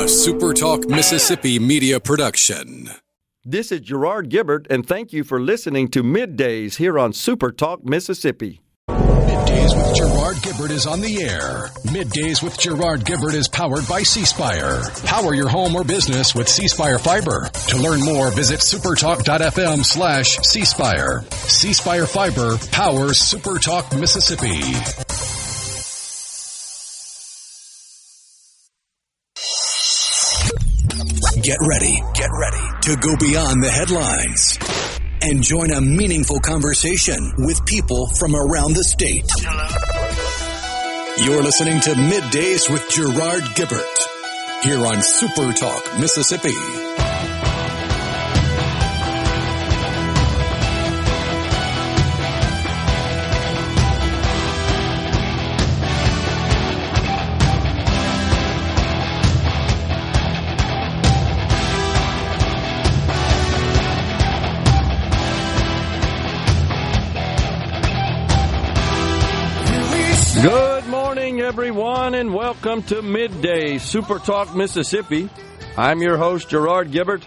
SuperTalk Mississippi media production. This is Gerard Gibert, and thank you for listening to MidDays here on SuperTalk Mississippi. MidDays with Gerard Gibert is on the air. MidDays with Gerard Gibert is powered by C-Spire. Power your home or business with C-Spire Fiber. To learn more, visit supertalk.fm/C-Spire. C-Spire Fiber powers SuperTalk Mississippi. Get ready to go beyond the headlines and join a meaningful conversation with people from around the state. You're listening to MidDays with Gerard Gibert here on SuperTalk Mississippi. Good morning, everyone, and welcome to Midday SuperTalk Mississippi. I'm your host, Gerard Gibert,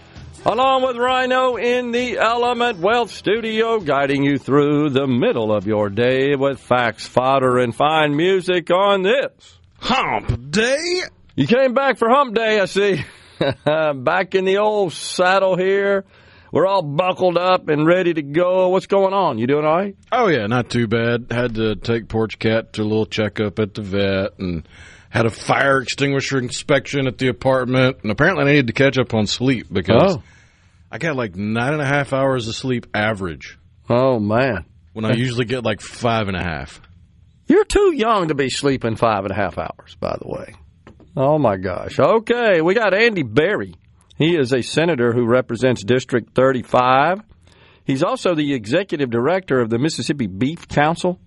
along with Rhino in the Element Wealth Studio, guiding you through the middle of your day with facts, fodder, and fine music on this Hump Day. You came back for Hump Day, I see. Back in the old saddle here. We're all buckled up and ready to go. What's going on? You doing all right? Oh, yeah, not too bad. Had to take Porch Cat to a little checkup at the vet and had a fire extinguisher inspection at the apartment. And apparently I needed to catch up on sleep because I got like 9.5 hours of sleep average. Oh, man. When I usually get like 5.5. You're too young to be sleeping 5.5 hours, by the way. Oh, my gosh. Okay, we got Andy Berry. He is a senator who represents District 35. He's also the executive director of the Mississippi Beef Council.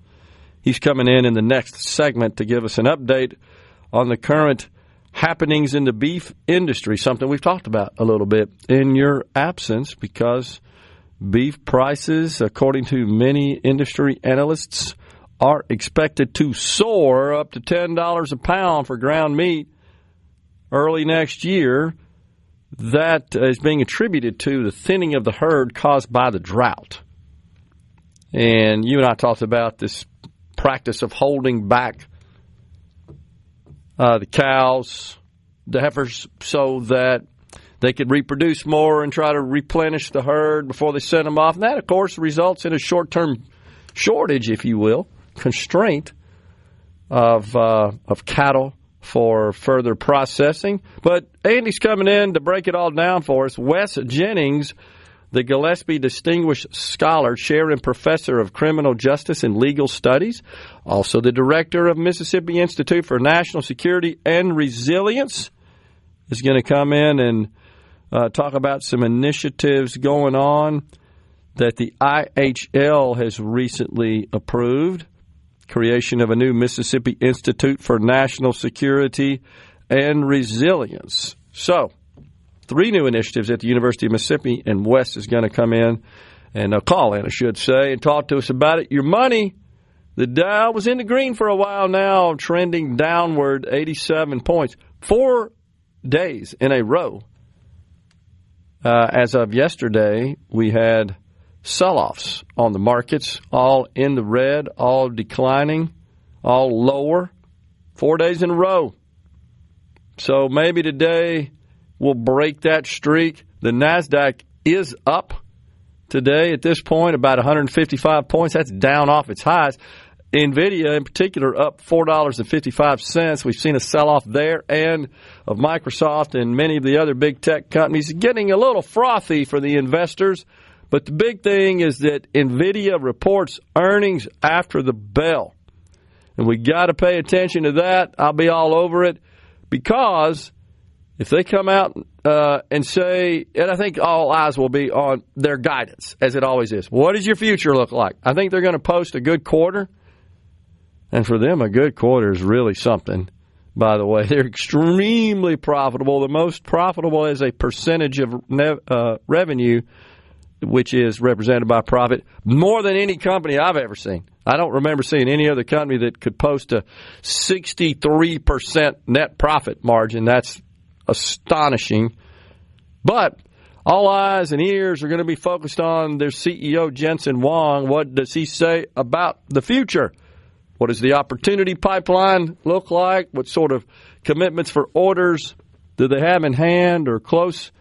He's coming in the next segment to give us an update on the current happenings in the beef industry, something we've talked about a little bit in your absence because beef prices, according to many industry analysts, are expected to soar up to $10 a pound for ground meat early next year. That is being attributed to the thinning of the herd caused by the drought. And you and I talked about this practice of holding back the cows, the heifers, so that they could reproduce more and try to replenish the herd before they send them off. And that, of course, results in a short-term shortage, if you will, constraint of cattle for further processing. But Andy's coming in to break it all down for us. Wes Jennings, the Gillespie Distinguished Scholar, Chair and Professor of Criminal Justice and Legal Studies, also the Director of Mississippi Institute for National Security and Resilience, is going to come in and talk about some initiatives going on that the IHL has recently approved. Creation of a new Mississippi Institute for National Security and Resilience. So, 3 new initiatives at the University of Mississippi, and Wes is going to come in and call in, I should say, and talk to us about it. Your money, the Dow was in the green for a while now, trending downward 87 points. 4 days in a row. As of yesterday, we had sell-offs on the markets, all in the red, all declining, all lower, 4 days in a row. So maybe today we'll break that streak. The NASDAQ is up today at this point, about 155 points. That's down off its highs. NVIDIA, in particular, up $4.55. We've seen a sell-off there, and of Microsoft and many of the other big tech companies getting a little frothy for the investors. But the big thing is that NVIDIA reports earnings after the bell. And we got to pay attention to that. I'll be all over it because if they come out and say, and I think all eyes will be on their guidance, as it always is. What does your future look like? I think they're going to post a good quarter. And for them, a good quarter is really something, by the way. They're extremely profitable. The most profitable as a percentage of revenue, which is represented by profit, more than any company I've ever seen. I don't remember seeing any other company that could post a 63% net profit margin. That's astonishing. But all eyes and ears are going to be focused on their CEO, Jensen Huang. What does he say about the future? What does the opportunity pipeline look like? What sort of commitments for orders do they have in hand or close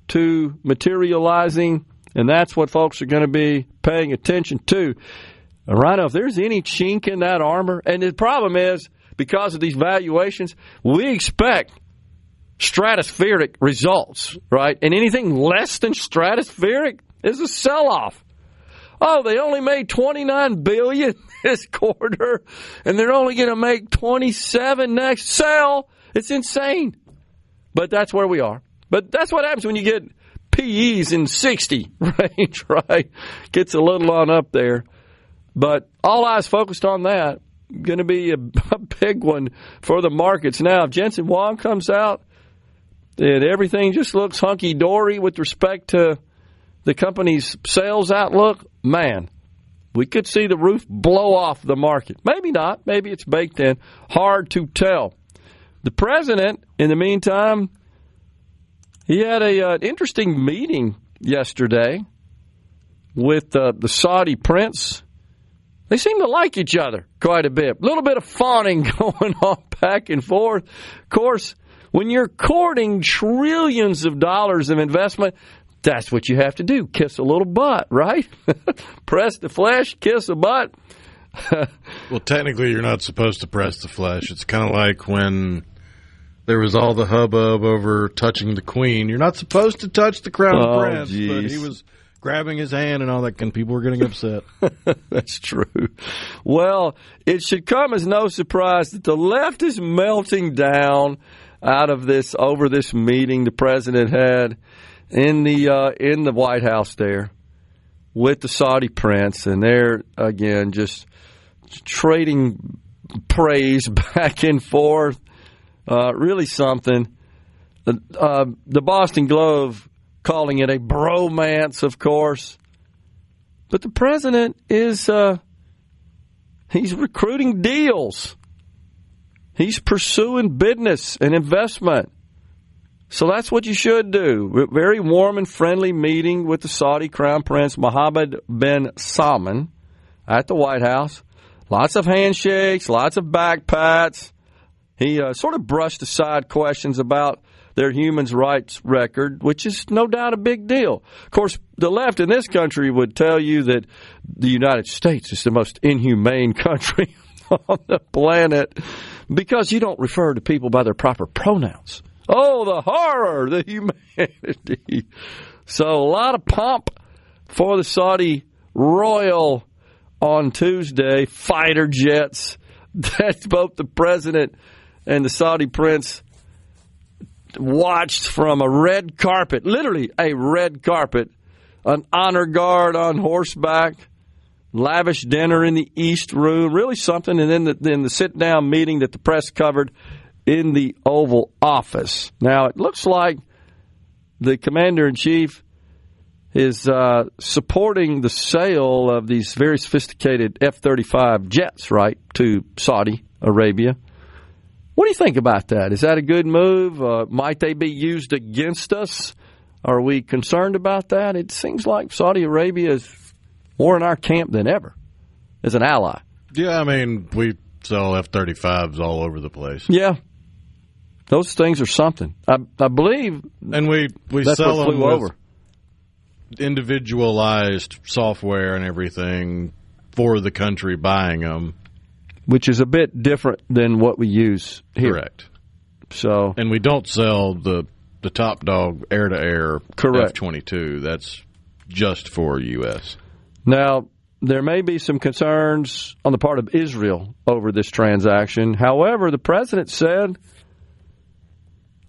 to materializing? And that's what folks are going to be paying attention to. Rhino, if there's any chink in that armor, and the problem is, because of these valuations, we expect stratospheric results, right? And anything less than stratospheric is a sell-off. Oh, they only made $29 billion this quarter, and they're only going to make $27 next. Sell. It's insane. But that's where we are. But that's what happens when you get PEs in 60 range, right? Gets a little on up there. But all eyes focused on that. Going to be a big one for the markets. Now, if Jensen Huang comes out and everything just looks hunky-dory with respect to the company's sales outlook, man, we could see the roof blow off the market. Maybe not. Maybe it's baked in. Hard to tell. The president, in the meantime, he had an interesting meeting yesterday with the Saudi prince. They seem to like each other quite a bit. A little bit of fawning going on back and forth. Of course, when you're courting trillions of dollars of investment, that's what you have to do. Kiss a little butt, right? Press the flesh, kiss a butt. Well, technically, you're not supposed to press the flesh. It's kind of like when there was all the hubbub over touching the queen. You're not supposed to touch the crown prince, geez. But he was grabbing his hand and all that, and people were getting upset. That's true. Well, it should come as no surprise that the left is melting down out of this over this meeting the president had in the White House there with the Saudi prince, and they're again just trading praise back and forth. Really something. The Boston Globe calling it a bromance, of course. But the president is he's recruiting deals. He's pursuing business and investment. So that's what you should do. Very warm and friendly meeting with the Saudi Crown Prince Mohammed bin Salman at the White House. Lots of handshakes, lots of back pats. He sort of brushed aside questions about their human rights record, which is no doubt a big deal. Of course, the left in this country would tell you that the United States is the most inhumane country on the planet because you don't refer to people by their proper pronouns. Oh, the horror, the humanity. So a lot of pomp for the Saudi royal on Tuesday. Fighter jets. That's both the president and the Saudi prince watched from a red carpet, literally a red carpet, an honor guard on horseback, lavish dinner in the East Room, really something, and then the sit-down meeting that the press covered in the Oval Office. Now, it looks like the commander-in-chief is supporting the sale of these very sophisticated F-35 jets, right, to Saudi Arabia. What do you think about that? Is that a good move? Might they be used against us? Are we concerned about that? It seems like Saudi Arabia is more in our camp than ever as an ally. Yeah, I mean, we sell F-35s all over the place. Yeah. Those things are something. I believe and we that's sell what flew them over. Individualized software and everything for the country buying them. Which is a bit different than what we use here. Correct. So, and we don't sell the top dog air-to-air correct. F-22. That's just for U.S. Now, there may be some concerns on the part of Israel over this transaction. However, the president said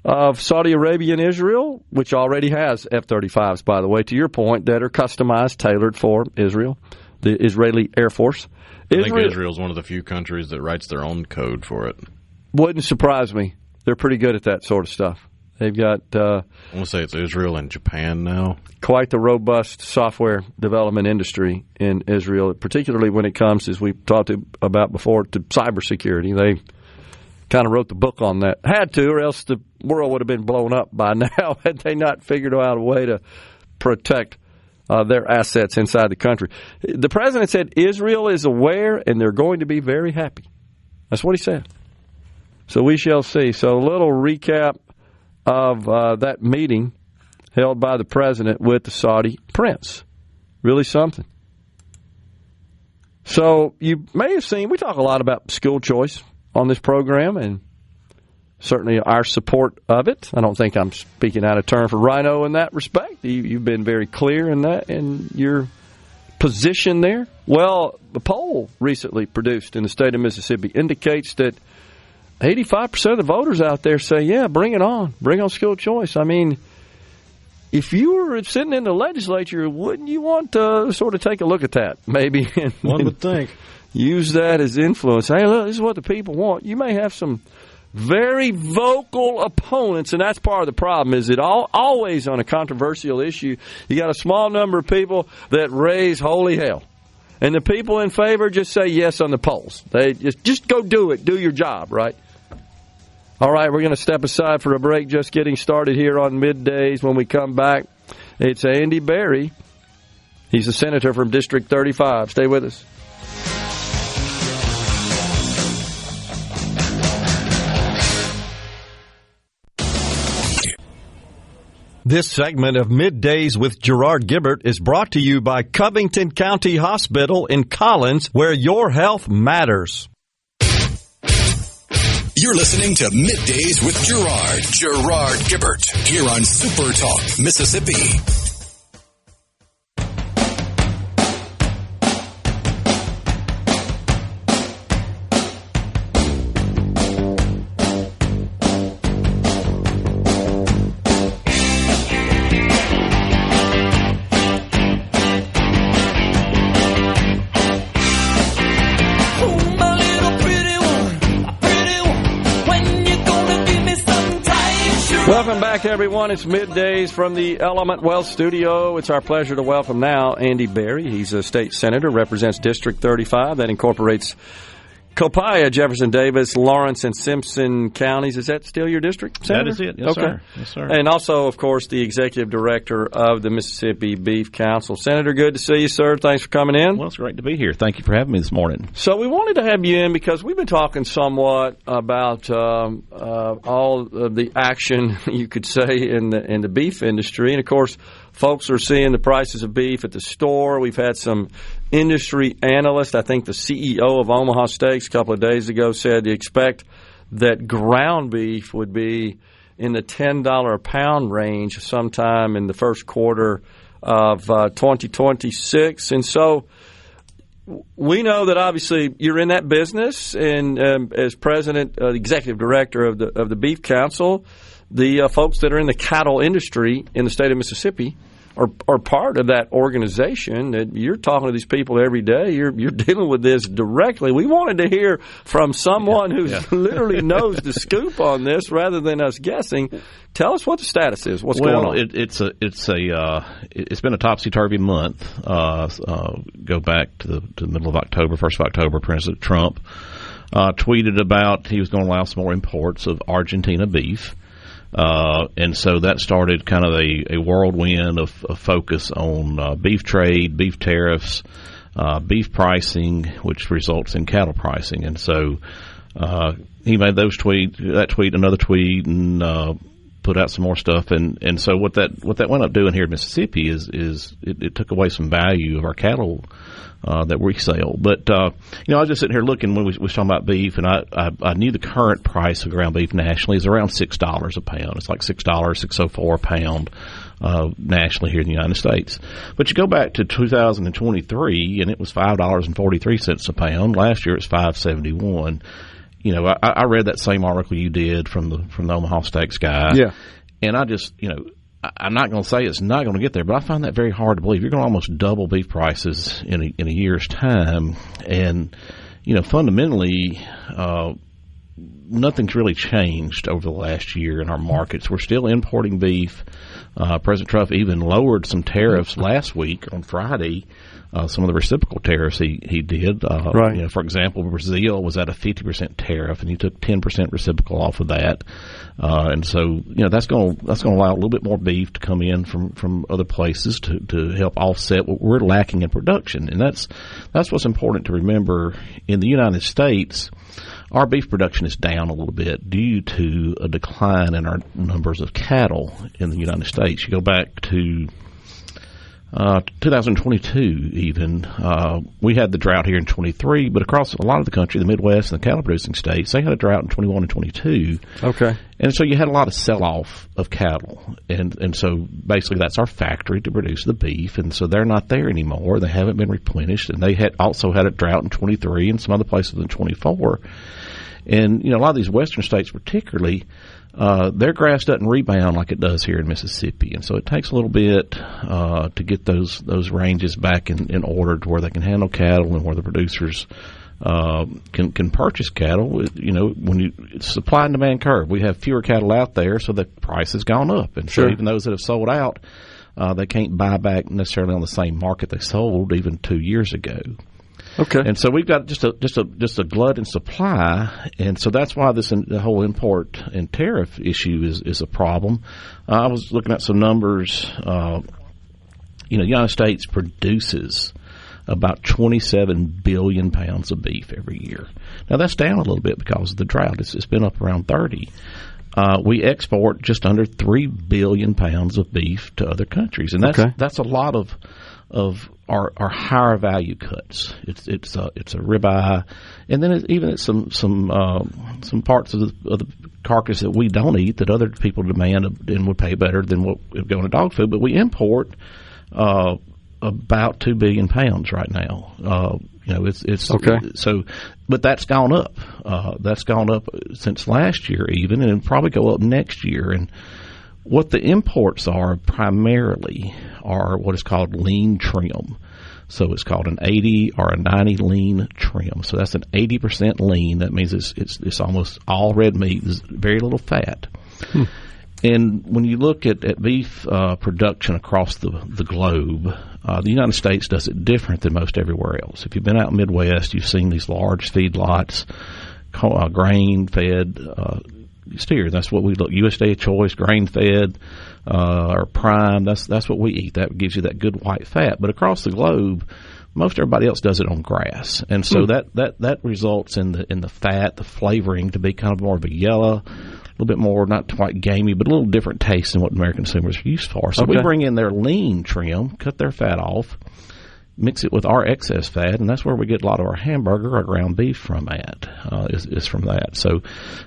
of Saudi Arabia and Israel, which already has F-35s, by the way, to your point, that are customized, tailored for Israel, the Israeli Air Force. I think Israel is one of the few countries that writes their own code for it. Wouldn't surprise me. They're pretty good at that sort of stuff. They've got I want to say it's Israel and Japan now. Quite the robust software development industry in Israel, particularly when it comes, as we've talked about before, to cybersecurity. They kind of wrote the book on that. Had to, or else the world would have been blown up by now had they not figured out a way to protect their assets inside the country. The president said Israel is aware and they're going to be very happy. That's what he said. So we shall see. So a little recap of that meeting held by the president with the Saudi prince. Really something. So you may have seen, we talk a lot about school choice on this program, and certainly our support of it. I don't think I'm speaking out of turn for Rhino in that respect. You've been very clear in that, in your position there. Well, the poll recently produced in the state of Mississippi indicates that 85% of the voters out there say, yeah, bring it on. Bring on school choice. I mean, if you were sitting in the legislature, wouldn't you want to sort of take a look at that, maybe? One would think. Use that as influence. Hey, look, this is what the people want. You may have some very vocal opponents, and that's part of the problem, is it always on a controversial issue, you got a small number of people that raise holy hell. And the people in favor just say yes on the polls. They just go do it. Do your job, right? All right, we're going to step aside for a break, just getting started here on Middays. When we come back, it's Andy Berry. He's a senator from District 35. Stay with us. This segment of Middays with Gerard Gibert is brought to you by Covington County Hospital in Collins, where your health matters. You're listening to Middays with Gerard Gibert, here on SuperTalk, Mississippi. Welcome back, everyone. It's Middays from the Element Wealth Studio. It's our pleasure to welcome now Andy Berry. He's a state senator, represents District 35. That incorporates Copiah, Jefferson Davis, Lawrence, and Simpson counties. Is that still your district, Senator? That is it. Yes, sir. Yes, sir. And also, of course, the executive director of the Mississippi Beef Council. Senator, good to see you, sir. Thanks for coming in. Well, it's great to be here. Thank you for having me this morning. So we wanted to have you in because we've been talking somewhat about all of the action, you could say, in the beef industry. And, of course, folks are seeing the prices of beef at the store. We've had some industry analysts. I think the CEO of Omaha Steaks a couple of days ago said to expect that ground beef would be in the $10 a pound range sometime in the first quarter of 2026. And so we know that obviously you're in that business, and as president, executive director of the Beef Council, the folks that are in the cattle industry in the state of Mississippi are part of that organization. That you're talking to these people every day. You're dealing with this directly. We wanted to hear from someone who literally knows the scoop on this rather than us guessing. Tell us what the status is. What's going on? It's been a topsy-turvy month. Go back to the middle of October, 1st of October. President Trump tweeted about he was going to allow some more imports of Argentina beef. And so that started kind of a whirlwind of focus on beef trade, beef tariffs, beef pricing, which results in cattle pricing. And so he made another tweet, and put out some more stuff. And so what that went up doing here in Mississippi is it took away some value of our cattle that we sell. But I was just sitting here looking when we was talking about beef, and I knew the current price of ground beef nationally is around $6 a pound. It's like $6.04 a pound nationally here in the United States. But you go back to 2023, and it was $5.43 a pound. Last year it's $5.71. I read that same article you did from the Omaha Steaks guy. Yeah. And I just, I'm not going to say it's not going to get there, but I find that very hard to believe. You're going to almost double beef prices in a year's time. And, fundamentally, nothing's really changed over the last year in our markets. We're still importing beef. President Trump even lowered some tariffs last week on Friday. Some of the reciprocal tariffs he did. Right. You know, for example, Brazil was at a 50% tariff, and he took 10% reciprocal off of that. And so, you know, that's going to allow a little bit more beef to come in from other places to help offset what we're lacking in production. And that's what's important to remember. In the United States, our beef production is down a little bit due to a decline in our numbers of cattle in the United States. You go back to 2022 even, we had the drought here in 23, but across a lot of the country, the Midwest and the cattle-producing states, they had a drought in 21 and 22. Okay. And so you had a lot of sell-off of cattle. And so basically that's our factory to produce the beef, and so they're not there anymore. They haven't been replenished, and they had also had a drought in 23 and some other places in 24. And, you know, a lot of these western states particularly, their grass doesn't rebound like it does here in Mississippi. And so it takes a little bit to get those ranges back in order to where they can handle cattle and where the producers can purchase cattle. You know, it's supply and demand curve. We have fewer cattle out there, so the price has gone up. And so even those that have sold out, they can't buy back necessarily on the same market they sold even 2 years ago. Okay. And so we've got just a glut in supply, and so that's why the whole import and tariff issue is a problem. I was looking at some numbers. You know, the United States produces about 27 billion pounds of beef every year. Now that's down a little bit because of the drought. It's been up around 30. We export just under 3 billion pounds of beef to other countries, and that's a lot of our higher value cuts. It's a ribeye, and then even some parts of the carcass that we don't eat that other people demand and would pay better than what would go into dog food. But we import about 2 billion pounds right now. You know, it's okay. So, but that's gone up. That's gone up since last year even, and it'll probably go up next year. And what the imports are primarily are what is called lean trim. So it's called an 80 or a 90 lean trim. So that's an 80% lean. That means it's almost all red meat. There's very little fat. And when you look at beef production across the globe, the United States does it different than most everywhere else. If you've been out in the Midwest, you've seen these large feedlots, grain-fed steer. That's what we look. USDA choice, grain-fed, or prime. That's what we eat. That gives you that good white fat. But across the globe, most everybody else does it on grass, and so that results in the fat, the flavoring to be kind of more of a yellow, a little bit more not quite gamey, but a little different taste than what American consumers are used for. So we bring in their lean trim, cut their fat off, mix it with our excess fat, and that's where we get a lot of our hamburger, our ground beef from is from that. So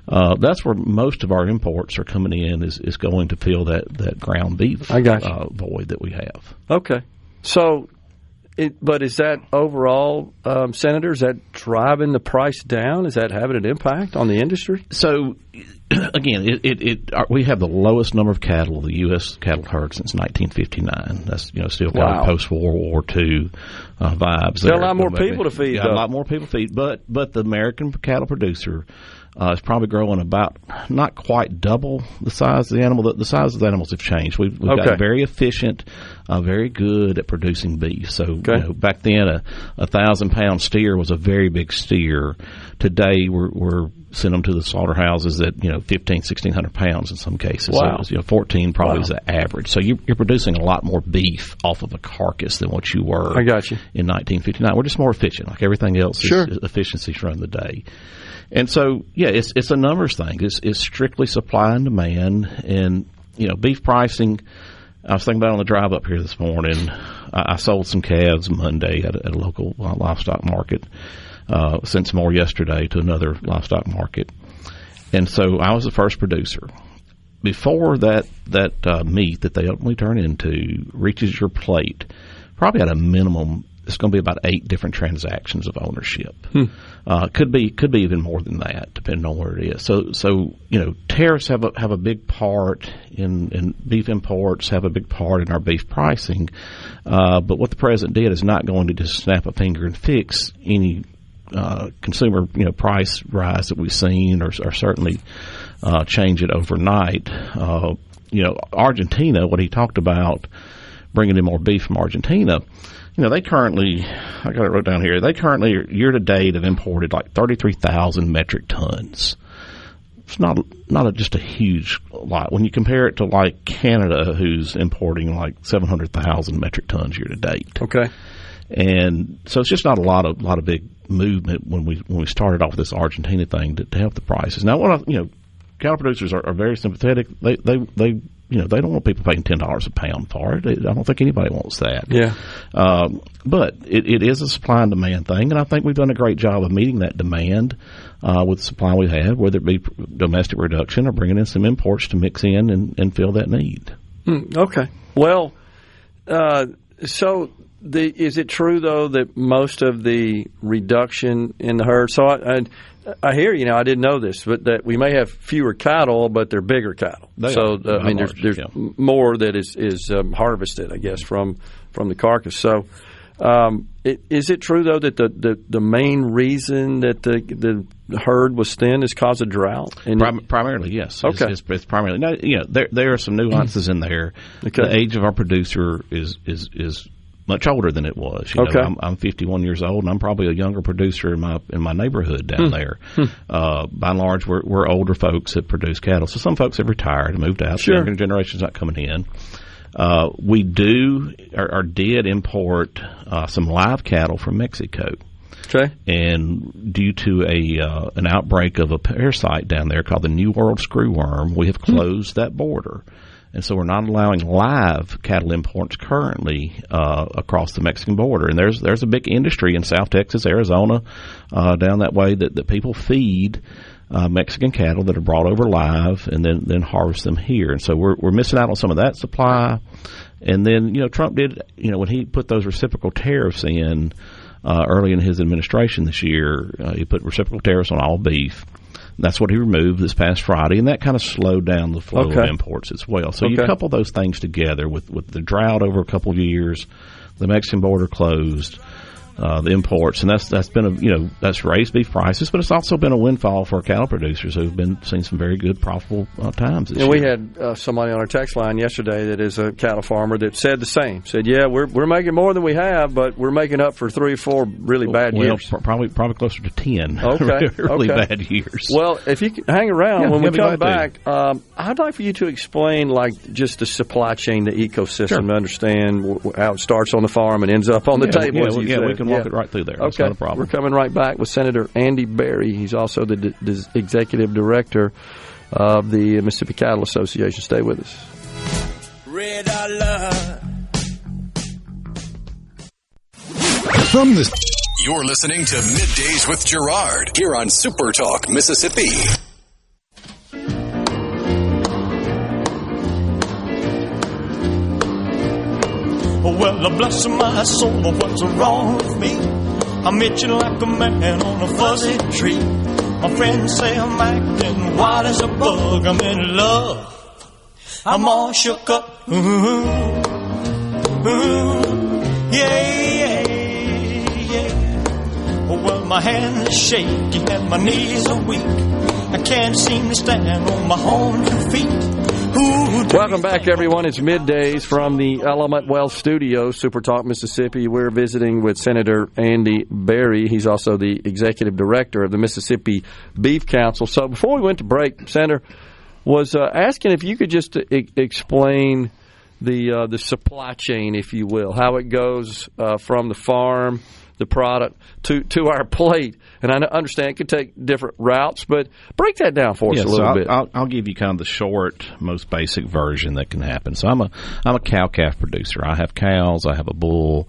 that's where most of our imports are coming in is going to fill that ground beef void that we have. Okay. So, but is that overall, Senator, is that driving the price down? Is that having an impact on the industry? So, again, we have the lowest number of cattle the U.S. cattle herd since 1959. That's still kind of post-World War II vibes. There are a lot more people to feed. Yeah, a lot more people to feed. But the American cattle producer is probably growing about not quite double the size of the animal. The size of the animals have changed. We've got very efficient, very good at producing beef. So back then, a 1,000-pound steer was a very big steer. Today, we're sending them to the slaughterhouses at 1,500-1,600 pounds in some cases. Wow. So 14 probably is the average. So you're producing a lot more beef off of a carcass than what you were. I got you. In 1959. We're just more efficient, like everything else. Is efficiencies run the day. And so, it's a numbers thing. It's strictly supply and demand. And, beef pricing, I was thinking about on the drive up here this morning. I sold some calves Monday at a local livestock market. Sent some more yesterday to another livestock market. And so I was the first producer. Before that meat that they ultimately turn into reaches your plate, probably at a minimum, it's going to be about 8 different transactions of ownership. Could be even more than that, depending on where it is. So tariffs have a big part in beef imports, have a big part in our beef pricing. But what the president did is not going to just snap a finger and fix any consumer price rise that we've seen, or certainly change it overnight. Argentina, what he talked about, bringing in more beef from Argentina. They currently, I got it wrote down here, they currently, year to date, have imported like 33,000 metric tons. It's not just a huge lot. When you compare it to like Canada, who's importing like 700,000 metric tons year to date. Okay. And so it's just not a lot of big movement when we started off with this Argentina thing to help the prices. Now, cattle producers are very sympathetic. They don't want people paying $10 a pound for it. I don't think anybody wants that. Yeah. But it is a supply and demand thing, and I think we've done a great job of meeting that demand with the supply we have, whether it be domestic reduction or bringing in some imports to mix in and fill that need. Okay. Well, so is it true, though, that most of the reduction in the herd, so I hear, I didn't know this, but that we may have fewer cattle, but they're bigger cattle. There's more that is harvested, I guess, from the carcass. So is it true, though, that the main reason that the herd was thin is because of drought? Primarily, yes. Okay. It's primarily. Now, there are some nuances in there. Okay. The age of our producer is much older than it was. I'm 51 years old, and I'm probably a younger producer in my neighborhood down there. By and large, we're older folks that produce cattle. So some folks have retired and moved out. Sure. The younger generation's not coming in. We did import some live cattle from Mexico. Okay. And due to an outbreak of a parasite down there called the New World screwworm, we have closed that border. And so we're not allowing live cattle imports currently across the Mexican border. And there's a big industry in South Texas, Arizona, down that way that people feed Mexican cattle that are brought over live and then harvest them here. And so we're missing out on some of that supply. And then, Trump did, when he put those reciprocal tariffs in early in his administration this year, he put reciprocal tariffs on all beef. That's what he removed this past Friday, and that kind of slowed down the flow of imports as well. So you couple those things together with the drought over a couple of years, the Mexican border closed, the imports, and that's been that's raised beef prices, but it's also been a windfall for cattle producers who've been seeing some very good profitable times this year. We had somebody on our text line yesterday that is a cattle farmer that said the same. Said, yeah, we're making more than we have, but we're making up for 3 or 4 really bad years. Probably closer to 10 really bad years. Well, if you can hang around when we come back, I'd like for you to explain just the supply chain, the ecosystem, to understand how it starts on the farm and ends up on the table. We can walk it right through there. That's not a problem. We're coming right back with Senator Andy Berry. He's also the executive director of the Mississippi Cattle Association. Stay with us. Red alert. You're listening to Middays with Gerard here on SuperTalk, Mississippi. Well, bless my soul, what's wrong with me? I'm itching like a man on a fuzzy tree. My friends say I'm acting wild as a bug. I'm in love. I'm all shook up. Yeah. Well, my hands are shaky and my knees are weak. I can't seem to stand on my own 2 feet. Welcome back, everyone. It's Middays from the Element Wealth Studios, SuperTalk, Mississippi. We're visiting with Senator Andy Berry. He's also the executive director of the Mississippi Beef Council. So before we went to break, Senator was asking if you could just explain the supply chain, if you will, how it goes from the farm, the product, to our plate. And I understand it could take different routes, but break that down for us a little bit. I'll give you kind of the short, most basic version that can happen. So I'm a cow-calf producer. I have cows. I have a bull.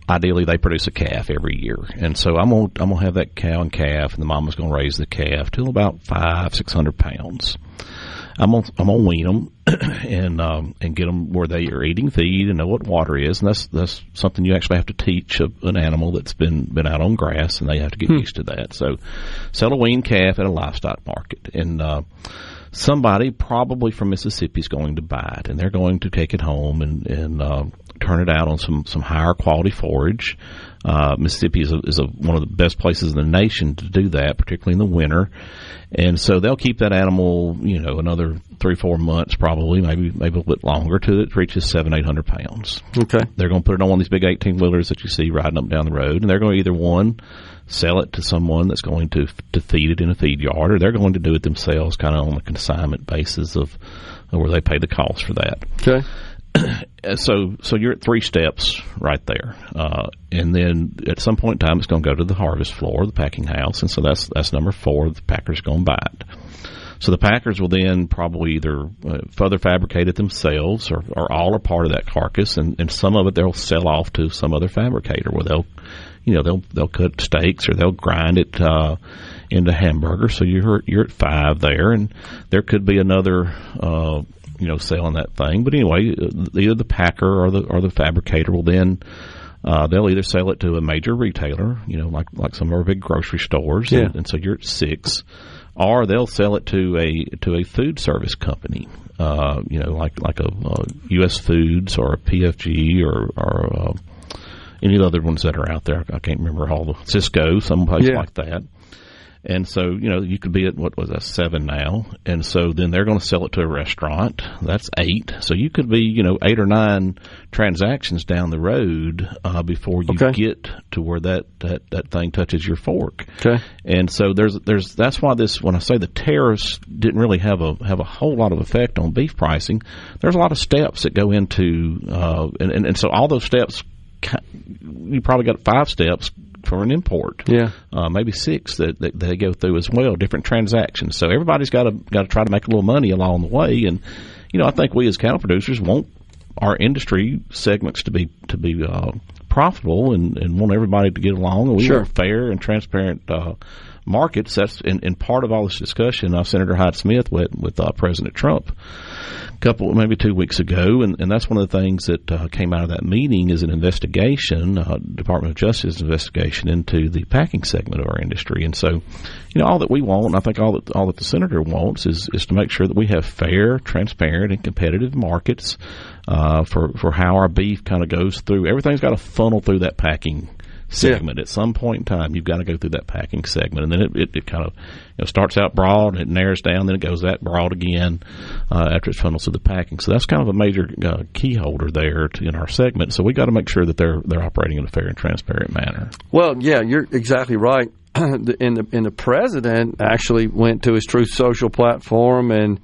Ideally they produce a calf every year, and so I'm gonna have that cow and calf, and the mama's gonna raise the calf till about 500-600 pounds. I'm gonna wean them and get them where they are eating feed and know what water is, and that's something you actually have to teach an animal that's been out on grass, and they have to get used to that. So sell a weaned calf at a livestock market, and somebody probably from Mississippi is going to buy it, and they're going to take it home and turn it out on some higher quality forage. Mississippi is one of the best places in the nation to do that, particularly in the winter. And so they'll keep that animal, another 3-4 months probably, maybe a little bit longer till it reaches 700-800 pounds. Okay. They're going to put it on one of these big 18-wheelers that you see riding up down the road, and they're going to either, one, sell it to someone that's going to feed it in a feed yard, or they're going to do it themselves kind of on a consignment basis of where they pay the cost for that. Okay. So you're at 3 steps right there, and then at some point in time it's going to go to the harvest floor, the packing house, and so that's number 4. The packer's going to buy it. So the packers will then probably either further fabricate it themselves, or all or part of that carcass, and some of it they'll sell off to some other fabricator where they'll cut steaks, or they'll grind it into hamburgers. So you're at 5 there, and there could be another selling that thing. But anyway, either the packer or the fabricator will then they'll either sell it to a major retailer, like some of our big grocery stores, and so you're at 6, or they'll sell it to a food service company, like a U.S. Foods or a PFG or any of the other ones that are out there. I can't remember all the Cisco, someplace like that. And so, you could be at, 7 now. And so then they're going to sell it to a restaurant. That's 8. So you could be, 8 or 9 transactions down the road before you get to where that thing touches your fork. Okay. And so that's why when I say the tariffs didn't really have a whole lot of effect on beef pricing, there's a lot of steps that go into, and so all those steps, you probably got 5 steps for an import, maybe 6 that they go through as well, different transactions. So everybody's got to try to make a little money along the way, and I think we as cattle producers want our industry segments to be profitable and want everybody to get along, and we want fair and transparent markets. That's and part of all this discussion. Senator Hyde-Smith with President Trump maybe 2 weeks ago, and that's one of the things that came out of that meeting is an investigation, Department of Justice investigation into the packing segment of our industry. And so, all that we want, and I think all that the senator wants is to make sure that we have fair, transparent, and competitive markets for how our beef kind of goes through. Everything's got to funnel through that packing segment. At some point in time, you've got to go through that packing segment, and then it kind of starts out broad, and it narrows down, then it goes that broad again after it funnels through the packing. So that's kind of a major key holder there in our segment. So we got to make sure that they're operating in a fair and transparent manner. Well, yeah, you're exactly right. And the president actually went to his Truth Social platform, and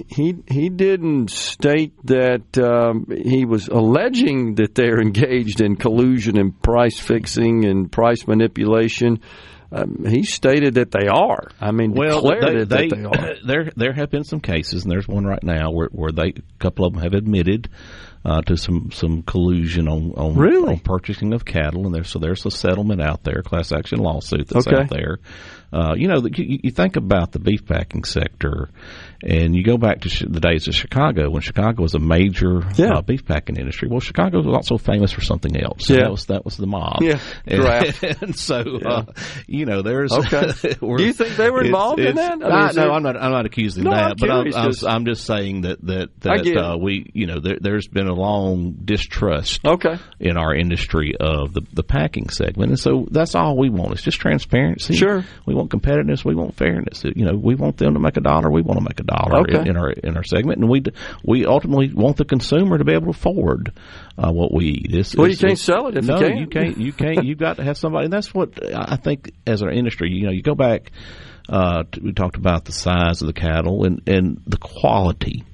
he didn't state that he was alleging that they're engaged in collusion and price fixing and price manipulation. He stated that they are. Declared that they are. There have been some cases, and there's one right now where a couple of them have admitted to some collusion on purchasing of cattle, and there's a settlement out there, class action lawsuit that's out there. You think about the beef packing sector, and you go back to the days of Chicago when Chicago was a major beef packing industry. Well, Chicago was also famous for something else. Yeah. That was the mob. Yeah, and so there's. Okay. Do you think they were involved in that? No, I'm not accusing that, but I'm just saying that we there's been a long distrust in our industry of the packing segment, and so that's all we want. It's just transparency. Sure, we want competitiveness. We want fairness. We want them to make $1. We want to make $1 in our segment, and we ultimately want the consumer to be able to afford what we eat. You can't sell it if you can. You can't. You can't. You've got to have somebody, and that's what I think as our industry. You go back. We talked about the size of the cattle and the quality.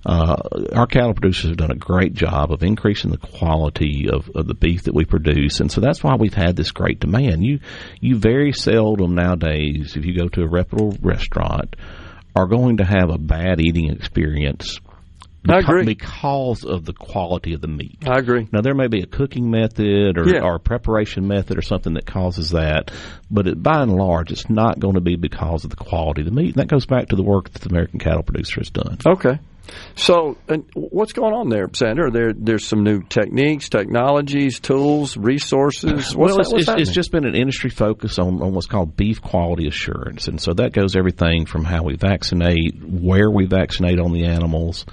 Our cattle producers have done a great job of increasing the quality of the beef that we produce, and so that's why we've had this great demand. You very seldom nowadays, if you go to a reputable restaurant, are going to have a bad eating experience because of the quality of the meat. I agree. Now, there may be a cooking method or a preparation method or something that causes that, but by and large, it's not going to be because of the quality of the meat. And that goes back to the work that the American cattle producer has done. Okay. So, what's going on there, Senator? There's some new techniques, technologies, tools, resources. It's just been an industry focus on what's called beef quality assurance, and so that goes everything from how we vaccinate, where we vaccinate on the animals,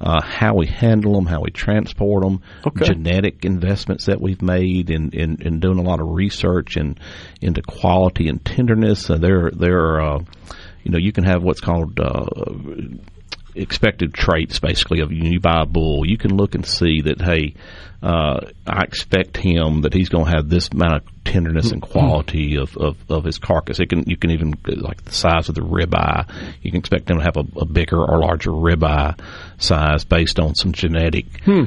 how we handle them, how we transport them, genetic investments that we've made in doing a lot of research into quality and tenderness. You can have what's called expected traits, basically, of you buy a bull. You can look and see that, hey, I expect him that he's going to have this amount of tenderness and quality of his carcass. You can even, like the size of the ribeye, you can expect him to have a bigger or larger ribeye size based on some genetic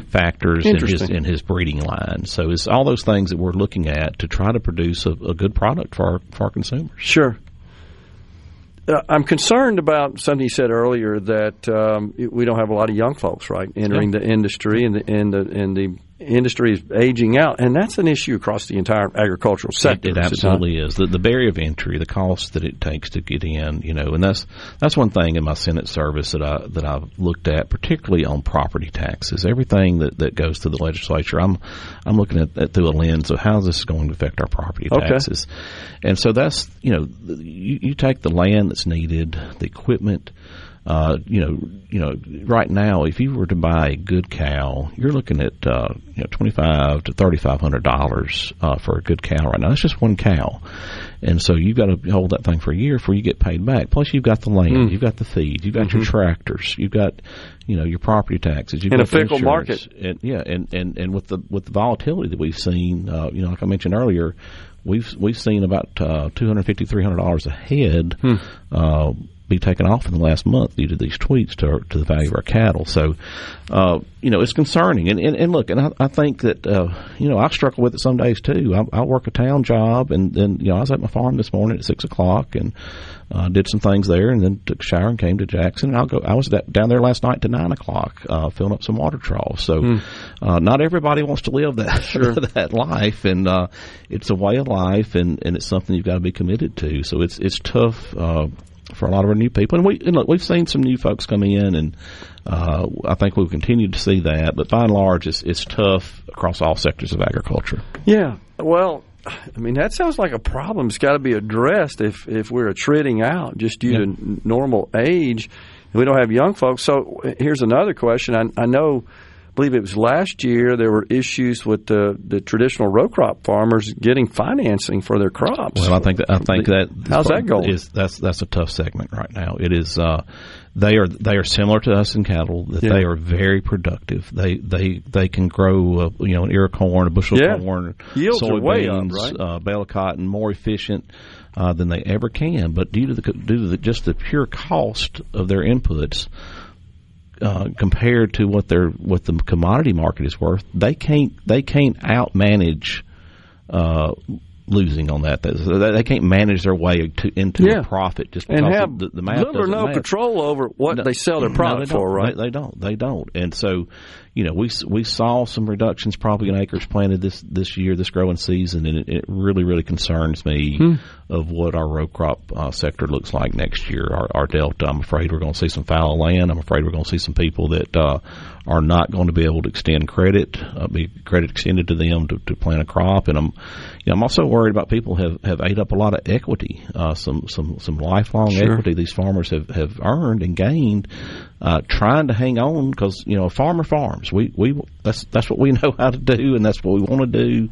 factors in his breeding line. So it's all those things that we're looking at to try to produce a good product for our consumers. Sure. I'm concerned about something you said earlier, that we don't have a lot of young folks, right, entering the industry, and the industry is aging out, and that's an issue across the entire agricultural sector. It absolutely is. The barrier of entry, the cost that it takes to get in, and that's one thing in my Senate service that I've looked at, particularly on property taxes. Everything that goes through the legislature, I'm looking at through a lens of how this is going to affect our property taxes. And so that's, you take the land that's needed, the equipment. Right now, if you were to buy a good cow, you're looking at $2,500 to $3,500 for a good cow right now. That's just one cow, and so you've got to hold that thing for a year before you get paid back. Plus, you've got the land, you've got the feed, you've got your tractors, you've got your property taxes, you've got a fickle market, and with the volatility that we've seen, like I mentioned earlier, we've seen about $250, $300 a head. Be taken off in the last month due to these tweets to the value of our cattle. So, it's concerning. And look, and I think that, I struggle with it some days too. I work a town job, and then, I was at my farm this morning at 6 o'clock and did some things there, and then took a shower and came to Jackson. And I was down there last night to 9 o'clock, filling up some water troughs. So, not everybody wants to live that, that life. And, it's a way of life, and it's something you've got to be committed to. So it's tough, for a lot of our new people. And we've seen some new folks come in, and I think we'll continue to see that. But by and large, it's tough across all sectors of agriculture. Yeah. Well, that sounds like a problem. It's got to be addressed if we're attriting out just due to normal age. We don't have young folks. So here's another question. I believe it was last year there were issues with the traditional row crop farmers getting financing for their crops. Well, I think that how's that going? That's a tough segment right now. It is. They are similar to us in cattle. That they are very productive. They can grow an ear of corn, a bushel of corn, yields soybeans, are way up, right? Bale of cotton, more efficient than they ever can. But due to just the pure cost of their inputs. Compared to what the commodity market is worth, they can't outmanage losing on that. They can't manage their way into a profit just because have the math little or no control over what they sell their product for, right? They don't. And so, we saw some reductions probably in acres planted this year, this growing season, and it really, really concerns me of what our row crop sector looks like next year. Our delta, I'm afraid we're going to see some fallow land. I'm afraid we're going to see some people that are not going to be able to extend credit, be credit extended to them to plant a crop. And I'm also worried about people have ate up a lot of equity, some lifelong equity these farmers have earned and gained, trying to hang on because a farmer farms. That's what we know how to do, and that's what we want to do.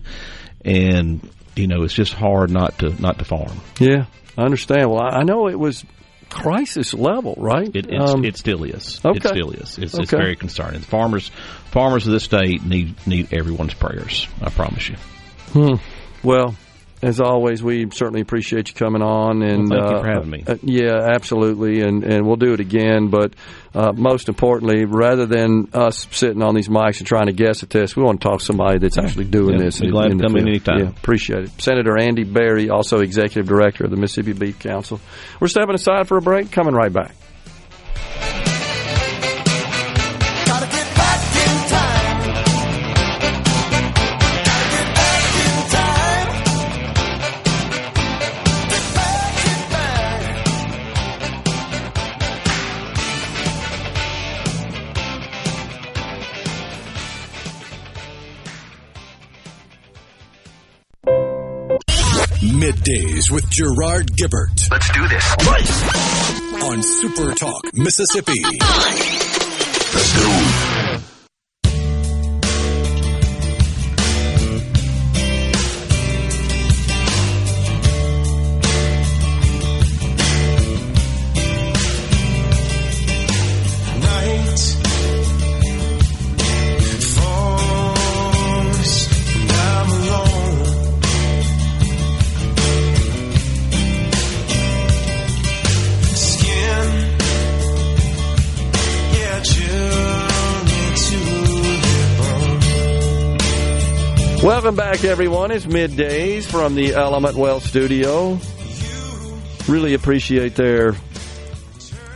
And it's just hard not to farm. Yeah, I understand. Well, I know it was crisis level, right? It still is. Okay. It still is. It's very concerning. Farmers of this state need everyone's prayers. I promise you. Well, as always, we certainly appreciate you coming on. And thank you for having me. Yeah, absolutely. And we'll do it again. But most importantly, rather than us sitting on these mics and trying to guess at this, we want to talk to somebody that's actually doing this. Be glad to come in anytime. Yeah, appreciate it. Senator Andy Berry, also Executive Director of the Mississippi Beef Council. We're stepping aside for a break. Coming right back. Middays with Gerard Gibert. Let's do this. On SuperTalk, Mississippi. Let's go. Welcome back, everyone. It's Middays from the Element Wealth Studio. Really appreciate their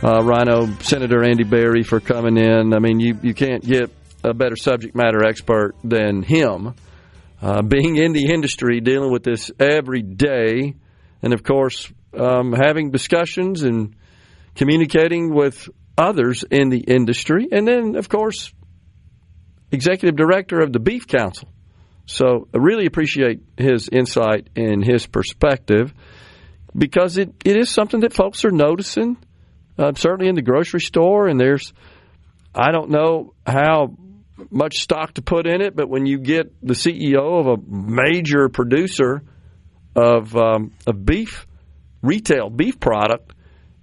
Rhino Senator Andy Berry for coming in. I mean, you can't get a better subject matter expert than him. Being in the industry, dealing with this every day, and, of course, having discussions and communicating with others in the industry. And then, of course, Executive Director of the Beef Council. So I really appreciate his insight and his perspective because it is something that folks are noticing, certainly in the grocery store. And I don't know how much stock to put in it, but when you get the CEO of a major producer of beef, retail beef product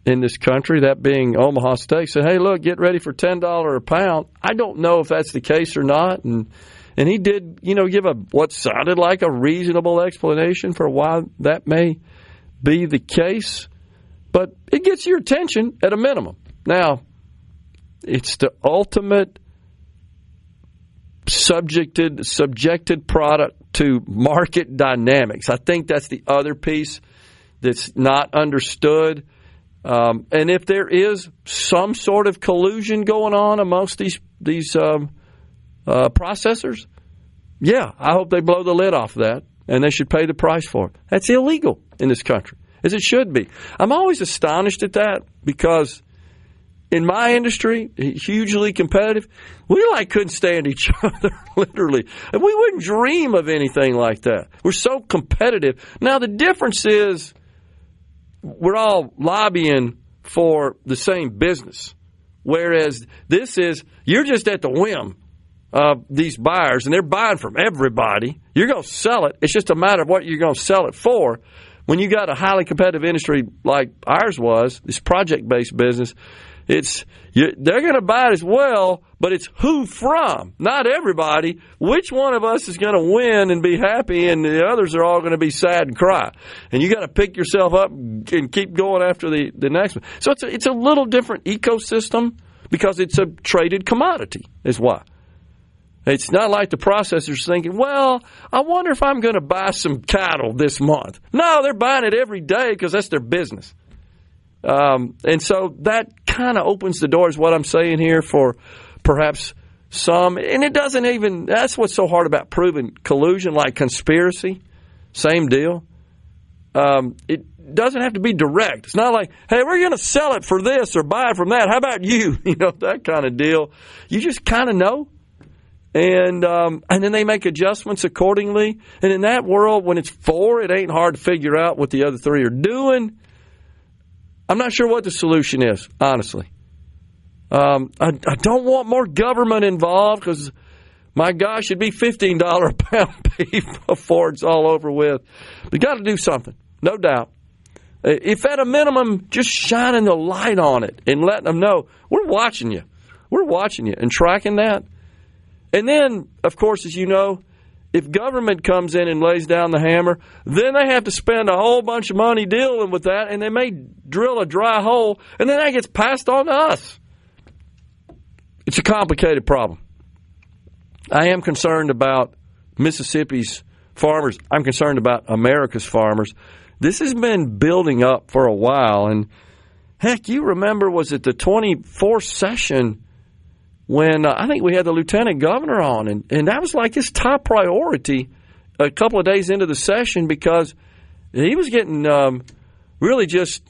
in this country, that being Omaha Steak, said, hey, look, get ready for $10 a pound. I don't know if that's the case or not. And he did, give what sounded like a reasonable explanation for why that may be the case. But it gets your attention at a minimum. Now, it's the ultimate subjected product to market dynamics. I think that's the other piece that's not understood. And if there is some sort of collusion going on amongst these processors, yeah, I hope they blow the lid off of that, and they should pay the price for it. That's illegal in this country, as it should be. I'm always astonished at that because in my industry, hugely competitive, we couldn't stand each other, literally. And we wouldn't dream of anything like that. We're so competitive. Now, the difference is we're all lobbying for the same business, whereas this is you're just at the whim of these buyers, and they're buying from everybody. You're going to sell it. It's just a matter of what you're going to sell it for. When you got a highly competitive industry like ours was, this project-based business, they're going to buy it as well, but it's who from, not everybody. Which one of us is going to win and be happy, and the others are all going to be sad and cry. And you got to pick yourself up and keep going after the next one. So it's a little different ecosystem because it's a traded commodity is why. It's not like the processors thinking, well, I wonder if I'm going to buy some cattle this month. No, they're buying it every day because that's their business. And so that kind of opens the door, is what I'm saying here, for perhaps some. And it doesn't even, that's what's so hard about proving collusion, like conspiracy. Same deal. It doesn't have to be direct. It's not like, hey, we're going to sell it for this or buy it from that. How about you? That kind of deal. You just kind of know. And then they make adjustments accordingly. And in that world, when it's four, it ain't hard to figure out what the other three are doing. I'm not sure what the solution is, honestly. I don't want more government involved because, my gosh, it'd be $15 a pound beef before it's all over with. We've got to do something, no doubt. If at a minimum, just shining the light on it and letting them know, we're watching you. We're watching you and tracking that. And then, of course, as you know, if government comes in and lays down the hammer, then they have to spend a whole bunch of money dealing with that, and they may drill a dry hole, and then that gets passed on to us. It's a complicated problem. I am concerned about Mississippi's farmers. I'm concerned about America's farmers. This has been building up for a while, and heck, you remember, was it the 24th session when I think we had the lieutenant governor on, and that was like his top priority a couple of days into the session because he was getting really just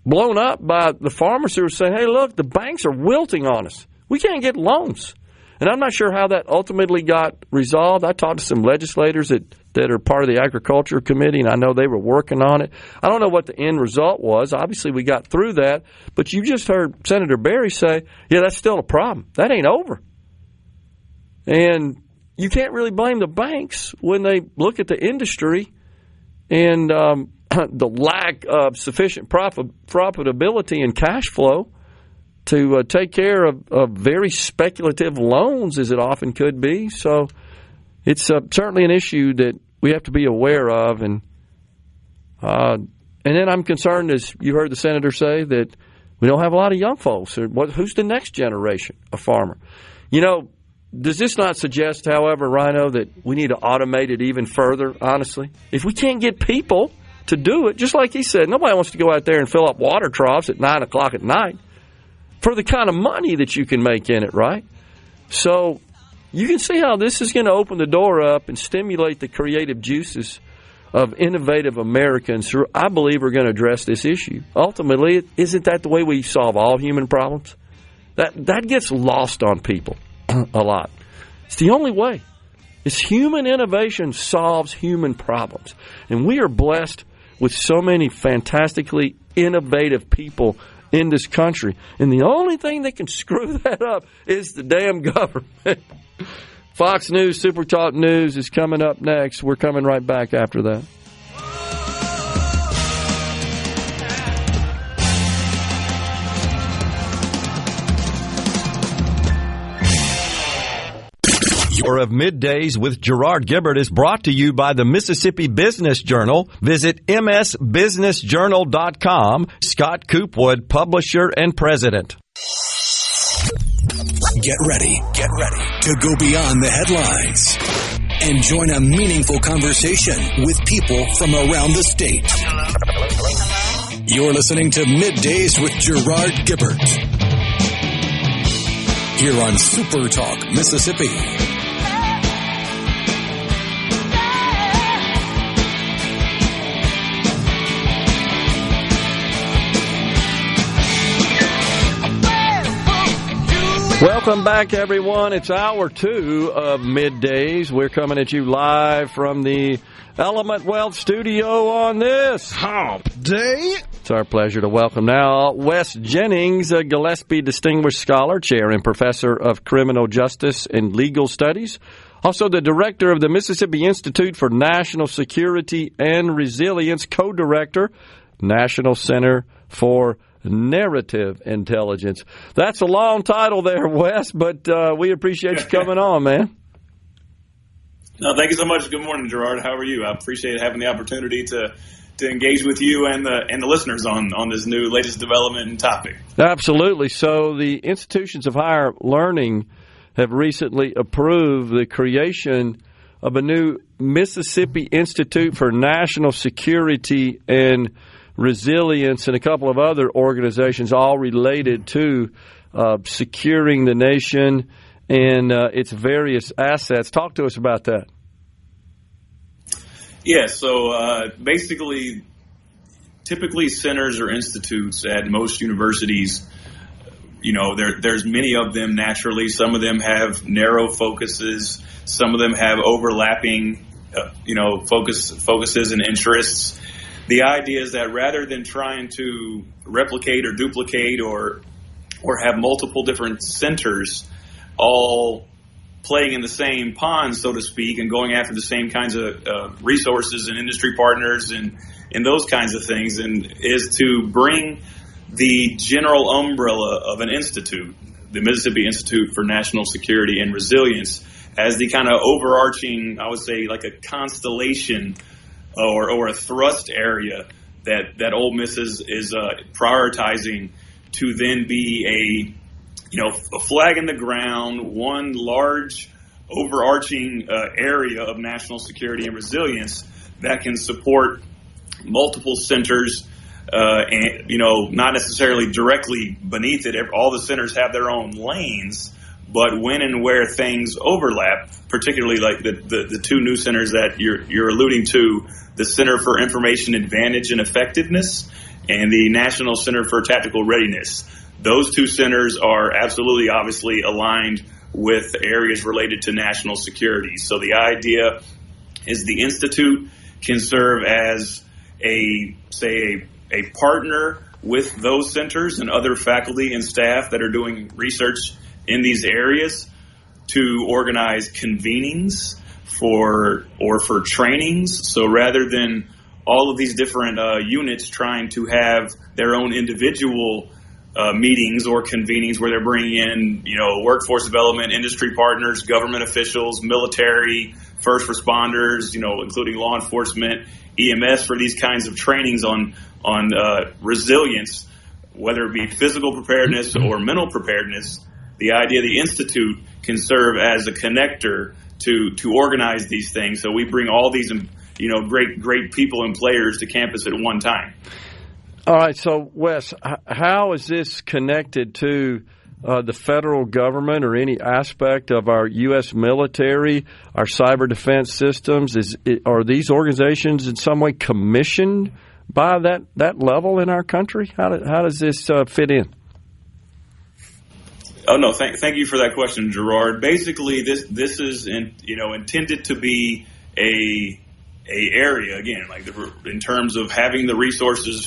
blown up by the farmers who were saying, hey, look, the banks are wilting on us. We can't get loans. And I'm not sure how that ultimately got resolved. I talked to some legislators at that are part of the Agriculture Committee, and I know they were working on it. I don't know what the end result was. Obviously, we got through that, but you just heard Senator Berry say, yeah, that's still a problem. That ain't over. And you can't really blame the banks when they look at the industry and the lack of sufficient profitability and cash flow to take care of very speculative loans, as it often could be. So it's certainly an issue that we have to be aware of. And then I'm concerned, as you heard the senator say, that we don't have a lot of young folks. Who's the next generation of farmer? You know, does this not suggest, however, Rhino, that we need to automate it even further, honestly? If we can't get people to do it, just like he said, nobody wants to go out there and fill up water troughs at 9 o'clock at night for the kind of money that you can make in it, right? So you can see how this is going to open the door up and stimulate the creative juices of innovative Americans who I believe are going to address this issue. Ultimately, isn't that the way we solve all human problems? That gets lost on people a lot. It's the only way. It's human innovation solves human problems. And we are blessed with so many fantastically innovative people in this country. And the only thing that can screw that up is the damn government. Fox News, SuperTalk News is coming up next. We're coming right back after that. Of MidDays with Gerard Gibert is brought to you by the Mississippi Business Journal. Visit msbusinessjournal.com. Scott Coopwood, publisher and president. Get ready to go beyond the headlines and join a meaningful conversation with people from around the state. You're listening to MidDays with Gerard Gibert here on SuperTalk Mississippi. Welcome back, everyone. It's hour 2 of MidDays. We're coming at you live from the Element Wealth studio on this Hump Day. It's our pleasure to welcome now Wes Jennings, a Gillespie Distinguished Scholar, Chair and Professor of Criminal Justice and Legal Studies, also the Director of the Mississippi Institute for National Security and Resilience, Co-Director, National Center for Narrative Intelligence. That's a long title there, Wes, but we appreciate you coming on, man. No, thank you so much. Good morning, Gerard. How are you? I appreciate having the opportunity to engage with you and the listeners on this new latest development and topic. Absolutely. So the institutions of higher learning have recently approved the creation of a new Mississippi Institute for National Security and Resilience and a couple of other organizations, all related to securing the nation and its various assets. Talk to us about that. Yeah, so basically, typically centers or institutes at most universities, you know, there's many of them naturally. Some of them have narrow focuses. Some of them have overlapping, focuses and interests. The idea is that rather than trying to replicate or duplicate or have multiple different centers all playing in the same pond, so to speak, and going after the same kinds of resources and industry partners and those kinds of things, and is to bring the general umbrella of an institute, the Mississippi Institute for National Security and Resilience, as the kind of overarching, I would say, like a constellation or a thrust area that Ole Miss is prioritizing to then be a flag in the ground, one large overarching area of national security and resilience that can support multiple centers, and not necessarily directly beneath it. All the centers have their own lanes, but when and where things overlap, particularly like the two new centers that you're alluding to, the Center for Information Advantage and Effectiveness and the National Center for Tactical Readiness. Those two centers are absolutely, obviously aligned with areas related to national security. So the idea is the Institute can serve as a partner with those centers and other faculty and staff that are doing research in these areas to organize convenings for trainings. So rather than all of these different units trying to have their own individual meetings or convenings where they're bringing in, workforce development, industry partners, government officials, military, first responders, including law enforcement, EMS for these kinds of trainings on resilience, whether it be physical preparedness or mental preparedness. The idea the Institute can serve as a connector to organize these things. So we bring all these, great people and players to campus at one time. All right. So, Wes, how is this connected to the federal government or any aspect of our U.S. military, our cyber defense systems? Are these organizations in some way commissioned by that level in our country? How does this fit in? Oh no! Thank you for that question, Gerard. Basically, this is intended to be a area again, in terms of having the resources,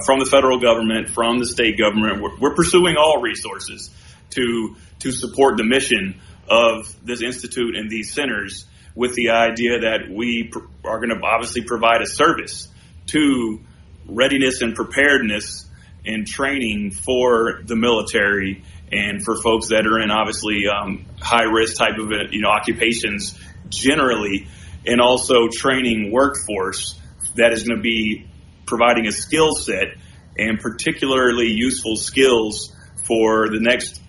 from the federal government, from the state government. We're pursuing all resources to support the mission of this institute and these centers, with the idea that we are going to obviously provide a service to readiness and preparedness and training for the military and for folks that are in obviously high risk type of occupations generally, and also training workforce that is going to be providing a skill set and particularly useful skills for the next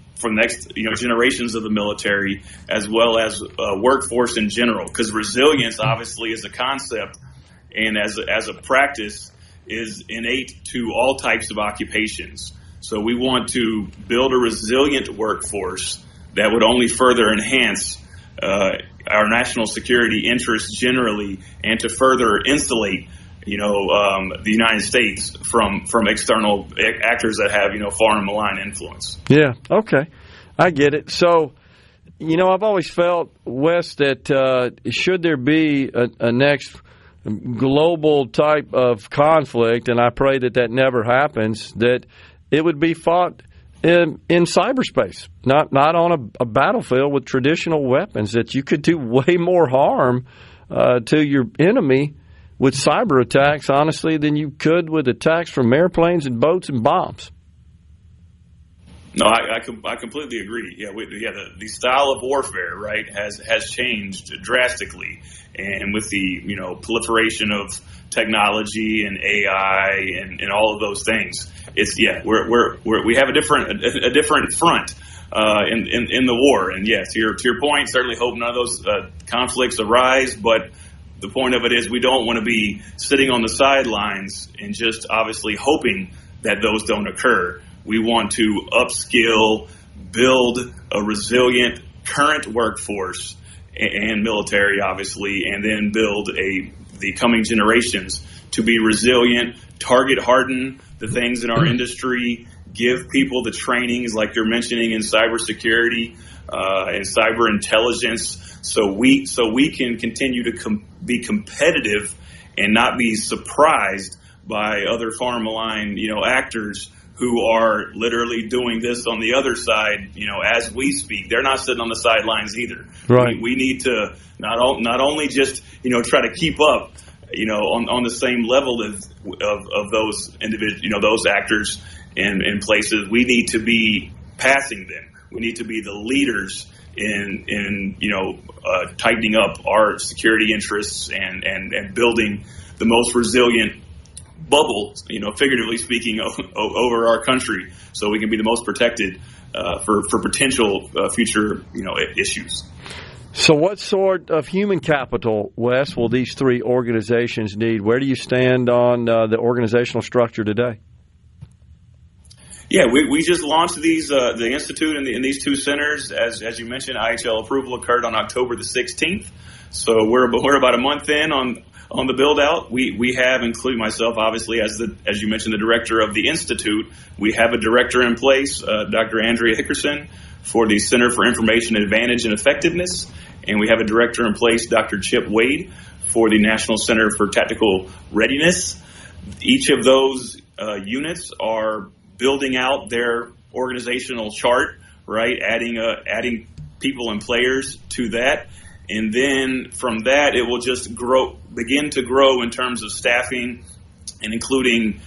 generations of the military, as well as workforce in general. Because resilience obviously is a concept and as a practice is innate to all types of occupations. So we want to build a resilient workforce that would only further enhance our national security interests generally, and to further insulate, the United States from external actors that have, foreign malign influence. Yeah. Okay. I get it. So, I've always felt, Wes, that should there be a next global type of conflict, and I pray that never happens, that it would be fought in cyberspace, not on a battlefield with traditional weapons, that you could do way more harm to your enemy with cyber attacks, honestly, than you could with attacks from airplanes and boats and bombs. No, I completely agree. Yeah, the style of warfare, right, has changed drastically, and with the proliferation of technology and AI and all of those things, we have a different front in the war. And yes, to your point, certainly hope none of those conflicts arise. But the point of it is, we don't want to be sitting on the sidelines and just obviously hoping that those don't occur. We want to upskill, build a resilient current workforce and military, obviously, and then build the coming generations to be resilient, target harden the things in our industry, give people the trainings like you're mentioning in cybersecurity and cyber intelligence, so we can continue to be competitive and not be surprised by other foreign malign actors who are literally doing this on the other side, as we speak. They're not sitting on the sidelines either. Right. We need to not only just, try to keep up, on the same level of those individuals, those actors in places. We need to be passing them. We need to be the leaders in tightening up our security interests and building the most resilient bubble, figuratively speaking, over our country, so we can be the most protected for potential future, issues. So what sort of human capital, Wes, will these three organizations need? Where do you stand on the organizational structure today? Yeah, we just launched the Institute and these two centers. As you mentioned, IHL approval occurred on October the 16th. So we're about a month in on the build out. We have, including myself, obviously, as you mentioned, the director of the Institute. We have a director in place, Dr. Andrea Hickerson, for the Center for Information Advantage and Effectiveness. And we have a director in place, Dr. Chip Wade, for the National Center for Tactical Readiness. Each of those units are building out their organizational chart, right? Adding people and players to that. And then from that, it will just begin to grow in terms of staffing and including,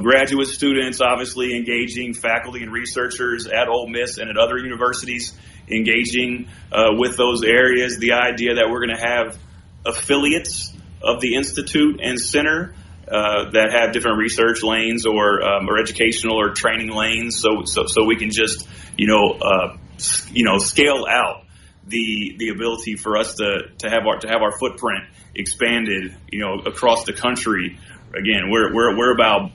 graduate students, obviously engaging faculty and researchers at Ole Miss and at other universities, engaging with those areas. The idea that we're going to have affiliates of the Institute and Center that have different research lanes or educational or training lanes, so we can just scale out the ability for us to have our footprint expanded across the country. Again, we're about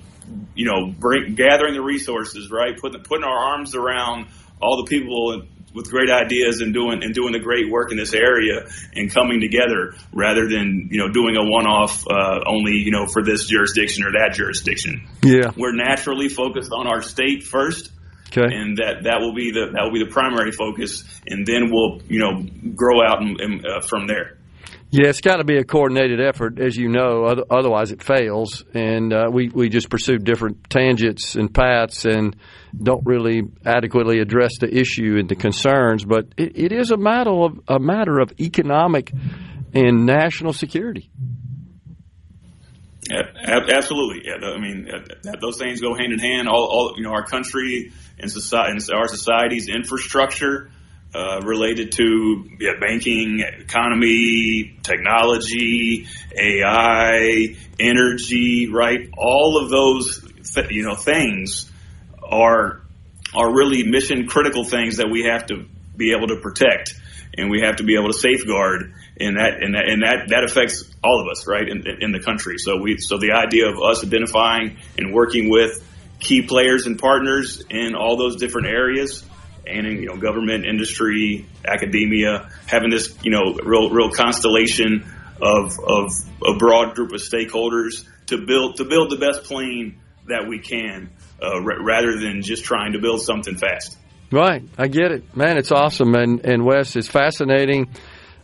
gathering the resources, right? Putting our arms around all the people with great ideas and doing the great work in this area and coming together rather than doing a one-off only for this jurisdiction or that jurisdiction. Yeah, we're naturally focused on our state first. Okay. And that will be the primary focus, and then we'll grow out and from there. Yeah, it's got to be a coordinated effort, as you know. Otherwise, it fails, and we just pursue different tangents and paths, and don't really adequately address the issue and the concerns. But it is a matter of economic and national security. Yeah, absolutely. Yeah, I mean, those things go hand in hand. All our country and society, and our society's infrastructure related to banking, economy, technology, AI, energy, right? All of those things are really mission critical things that we have to be able to protect and we have to be able to safeguard. And that affects all of us, right, in the country. So the idea of us identifying and working with key players and partners in all those different areas, and in government, industry, academia, having this real constellation of a broad group of stakeholders to build the best plane that we can, rather than just trying to build something fast. Right, I get it, man. It's awesome, and Wes, it's fascinating.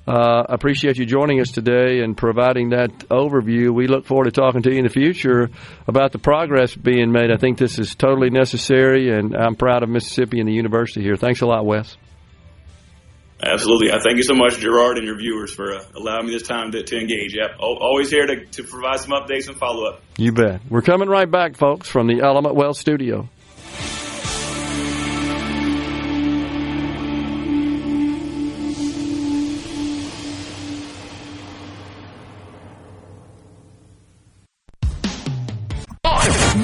Appreciate you joining us today and providing that overview. We look forward to talking to you in the future about the progress being made. I think this is totally necessary, and I'm proud of Mississippi and the university here. Thanks a lot, Wes. Absolutely. I thank you so much, Gerard, and your viewers for allowing me this time to engage. Yep. Always here to provide some updates and follow-up. You bet. We're coming right back, folks, from the Element Wealth studio.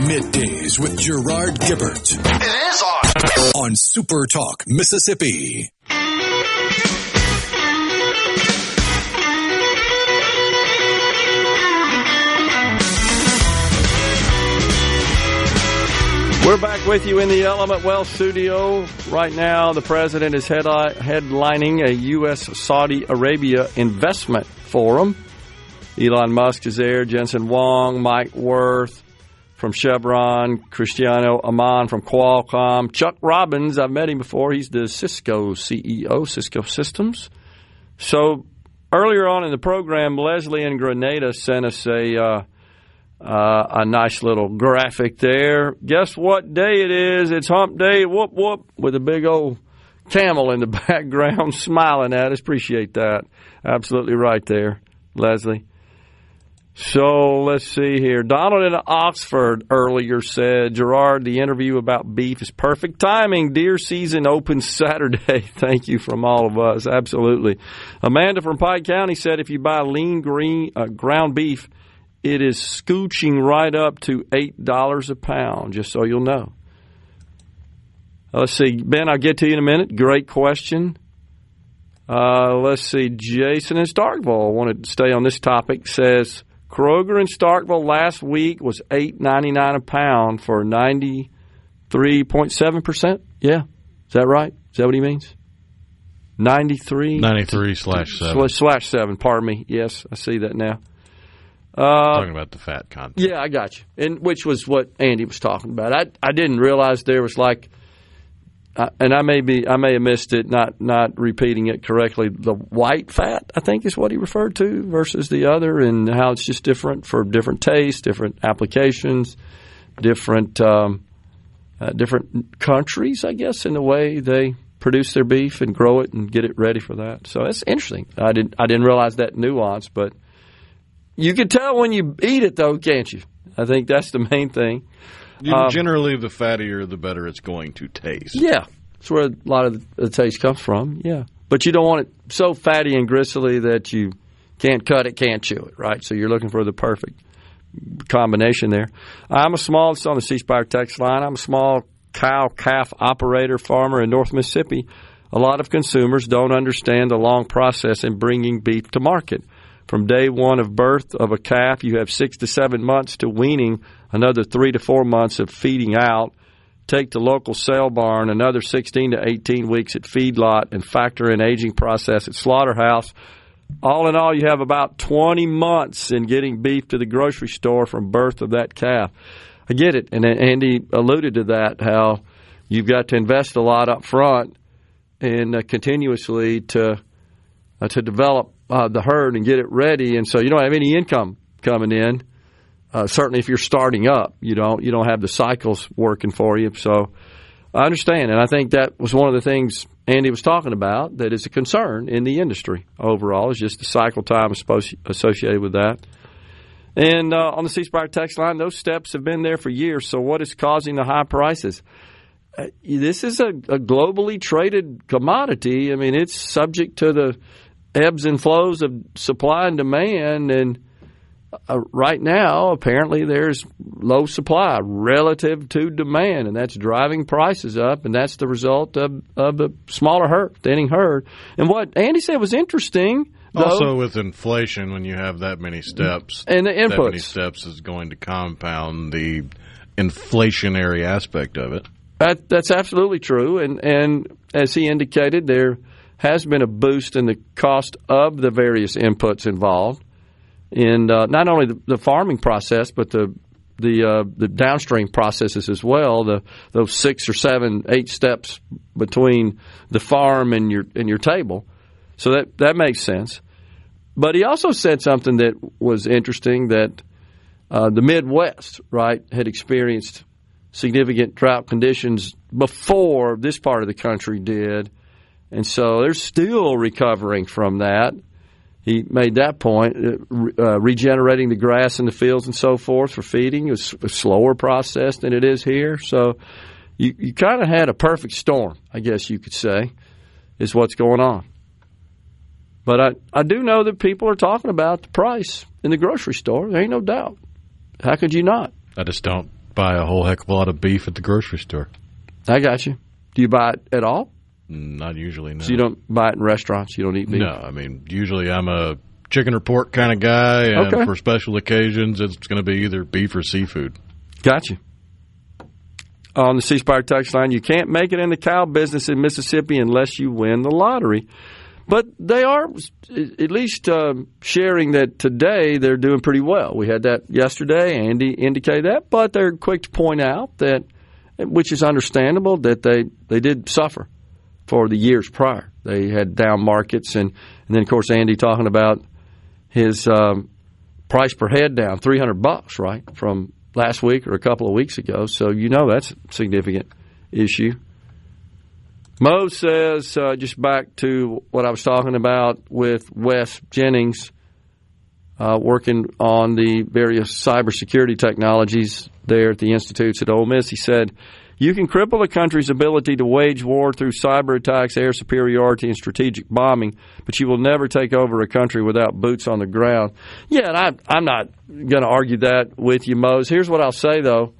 Middays with Gerard Gibert. It is on SuperTalk, Mississippi. We're back with you in the Element Wealth studio. Right now, the president is headlining a U.S.-Saudi Arabia investment forum. Elon Musk is there, Jensen Huang, Mike Wirth from Chevron, Cristiano Amon from Qualcomm, Chuck Robbins, I've met him before. He's the Cisco CEO, Cisco Systems. So earlier on in the program, Leslie in Grenada sent us a nice little graphic there. Guess what day it is? It's hump day, whoop, whoop, with a big old camel in the background smiling at us. Appreciate that. Absolutely right there, Leslie. So let's see here. Donald in Oxford earlier said, Gerard, the interview about beef is perfect timing. Deer season opens Saturday. Thank you from all of us. Absolutely. Amanda from Pike County said if you buy lean ground beef, it is scooching right up to $8 a pound, just so you'll know. Let's see. Ben, I'll get to you in a minute. Great question. Let's see. Jason in Starkville wanted to stay on this topic, says Kroger in Starkville last week was $8.99 a pound for 93.7%. Yeah. Is that right? Is that what he means? 93/7. Pardon me. Yes, I see that now. Talking about the fat content. Yeah, I got you. And which was what Andy was talking about. I didn't realize there was like and I may have missed it, not repeating it correctly. The white fat, I think, is what he referred to versus the other, and how it's just different for different tastes, different applications, different countries, I guess, in the way they produce their beef and grow it and get it ready for that. So that's interesting. I didn't realize that nuance, but you can tell when you eat it, though, can't you? I think that's the main thing. Generally, the fattier, the better it's going to taste. Yeah, that's where a lot of the taste comes from, yeah. But you don't want it so fatty and gristly that you can't cut it, can't chew it, right? So you're looking for the perfect combination there. It's on the C Spire text line. I'm a small cow-calf operator farmer in North Mississippi. A lot of consumers don't understand the long process in bringing beef to market. From day one of birth of a calf, you have 6 to 7 months to weaning, another 3 to 4 months of feeding out. Take the local sale barn, another 16 to 18 weeks at feedlot, and factor in aging process at slaughterhouse. All in all, you have about 20 months in getting beef to the grocery store from birth of that calf. I get it, and Andy alluded to that, how you've got to invest a lot up front and continuously to develop the herd and get it ready, and so you don't have any income coming in. Certainly, if you're starting up, you don't have the cycles working for you. So I understand, and I think that was one of the things Andy was talking about that is a concern in the industry overall, is just the cycle time associated with that. And on the C Spire text line, those steps have been there for years. So what is causing the high prices? This is a globally traded commodity. I mean, it's subject to the ebbs and flows of supply and demand, and right now, apparently, there's low supply relative to demand, and that's driving prices up, and that's the result of the smaller herd, thinning herd. And what Andy said was interesting, though, also with inflation, when you have that many steps, and the inputs, that many steps is going to compound the inflationary aspect of it. That's absolutely true, and as he indicated, there has been a boost in the cost of the various inputs involved in not only the farming process, but the downstream processes as well. Those 6 or 7, 8 steps between the farm and your table. So that makes sense. But he also said something that was interesting, that the Midwest, right, had experienced significant drought conditions before this part of the country did. And so they're still recovering from that. He made that point. Regenerating the grass in the fields and so forth for feeding is a slower process than it is here. So you kind of had a perfect storm, I guess you could say, is what's going on. But I do know that people are talking about the price in the grocery store. There ain't no doubt. How could you not? I just don't buy a whole heck of a lot of beef at the grocery store. I got you. Do you buy it at all? Not usually, no. So you don't buy it in restaurants? You don't eat beef? No, I mean, usually I'm a chicken or pork kind of guy, and for special occasions, it's going to be either beef or seafood. Gotcha. On the C Spire text line, you can't make it in the cow business in Mississippi unless you win the lottery. But they are at least sharing that today they're doing pretty well. We had that yesterday. Andy indicated that. But they're quick to point out that, which is understandable, that they did suffer for the years prior. They had down markets. And then, of course, Andy talking about his price per head down $300, right, from last week or a couple of weeks ago. So that's a significant issue. Mo says, just back to what I was talking about with Wes Jennings, working on the various cybersecurity technologies there at the institutes at Ole Miss. He said, you can cripple a country's ability to wage war through cyber attacks, air superiority, and strategic bombing, but you will never take over a country without boots on the ground. Yeah, and I'm not going to argue that with you, Mose. Here's what I'll say, though.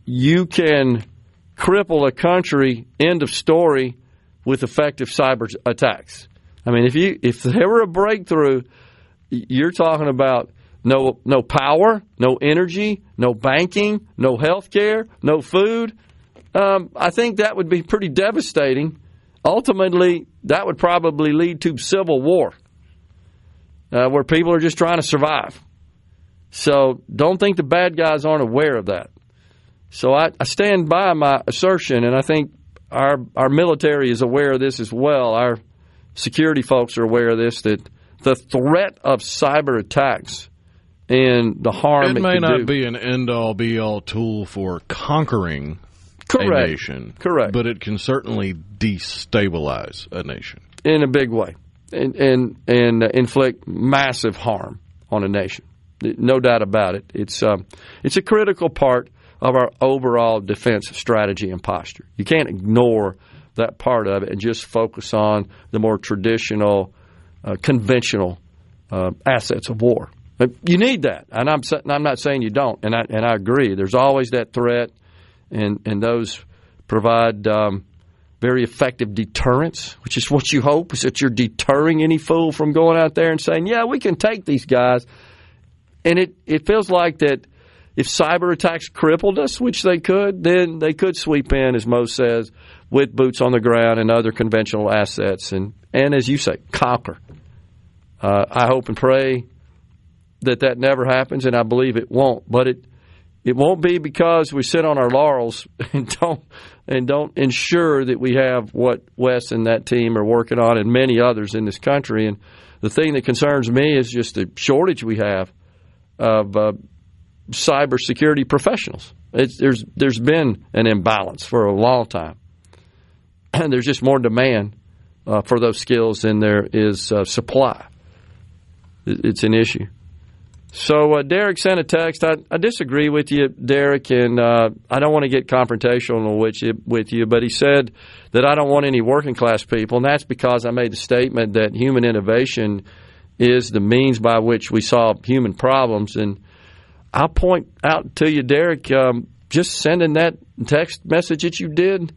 You can cripple a country, end of story, with effective cyber attacks. I mean, if there were a breakthrough, you're talking about no power, no energy, no banking, no health care, no food. I think that would be pretty devastating. Ultimately, that would probably lead to civil war, where people are just trying to survive. So don't think the bad guys aren't aware of that. So I stand by my assertion, and I think our military is aware of this as well. Our security folks are aware of this, that the threat of cyber attacks and the harm it may not be an end-all, be-all tool for conquering a nation. Correct. But it can certainly destabilize a nation. In a big way. And inflict massive harm on a nation. No doubt about it. It's a critical part of our overall defense strategy and posture. You can't ignore that part of it and just focus on the more traditional, conventional assets of war. You need that, and I'm not saying you don't, and I agree. There's always that threat, and those provide very effective deterrence, which is what you hope, is that you're deterring any fool from going out there and saying, yeah, we can take these guys. And it feels like that if cyber attacks crippled us, which they could, then they could sweep in, as Mo says, with boots on the ground and other conventional assets, and as you say, conquer. I hope and pray that never happens, and I believe it won't. But it won't be because we sit on our laurels and don't ensure that we have what Wes and that team are working on, and many others in this country. And the thing that concerns me is just the shortage we have of cybersecurity professionals. There's been an imbalance for a long time, and there's just more demand for those skills than there is supply. It's an issue. So Derek sent a text. I disagree with you, Derek, and I don't want to get confrontational with you, but he said that I don't want any working class people, and that's because I made the statement that human innovation is the means by which we solve human problems. And I'll point out to you, Derek, just sending that text message that you did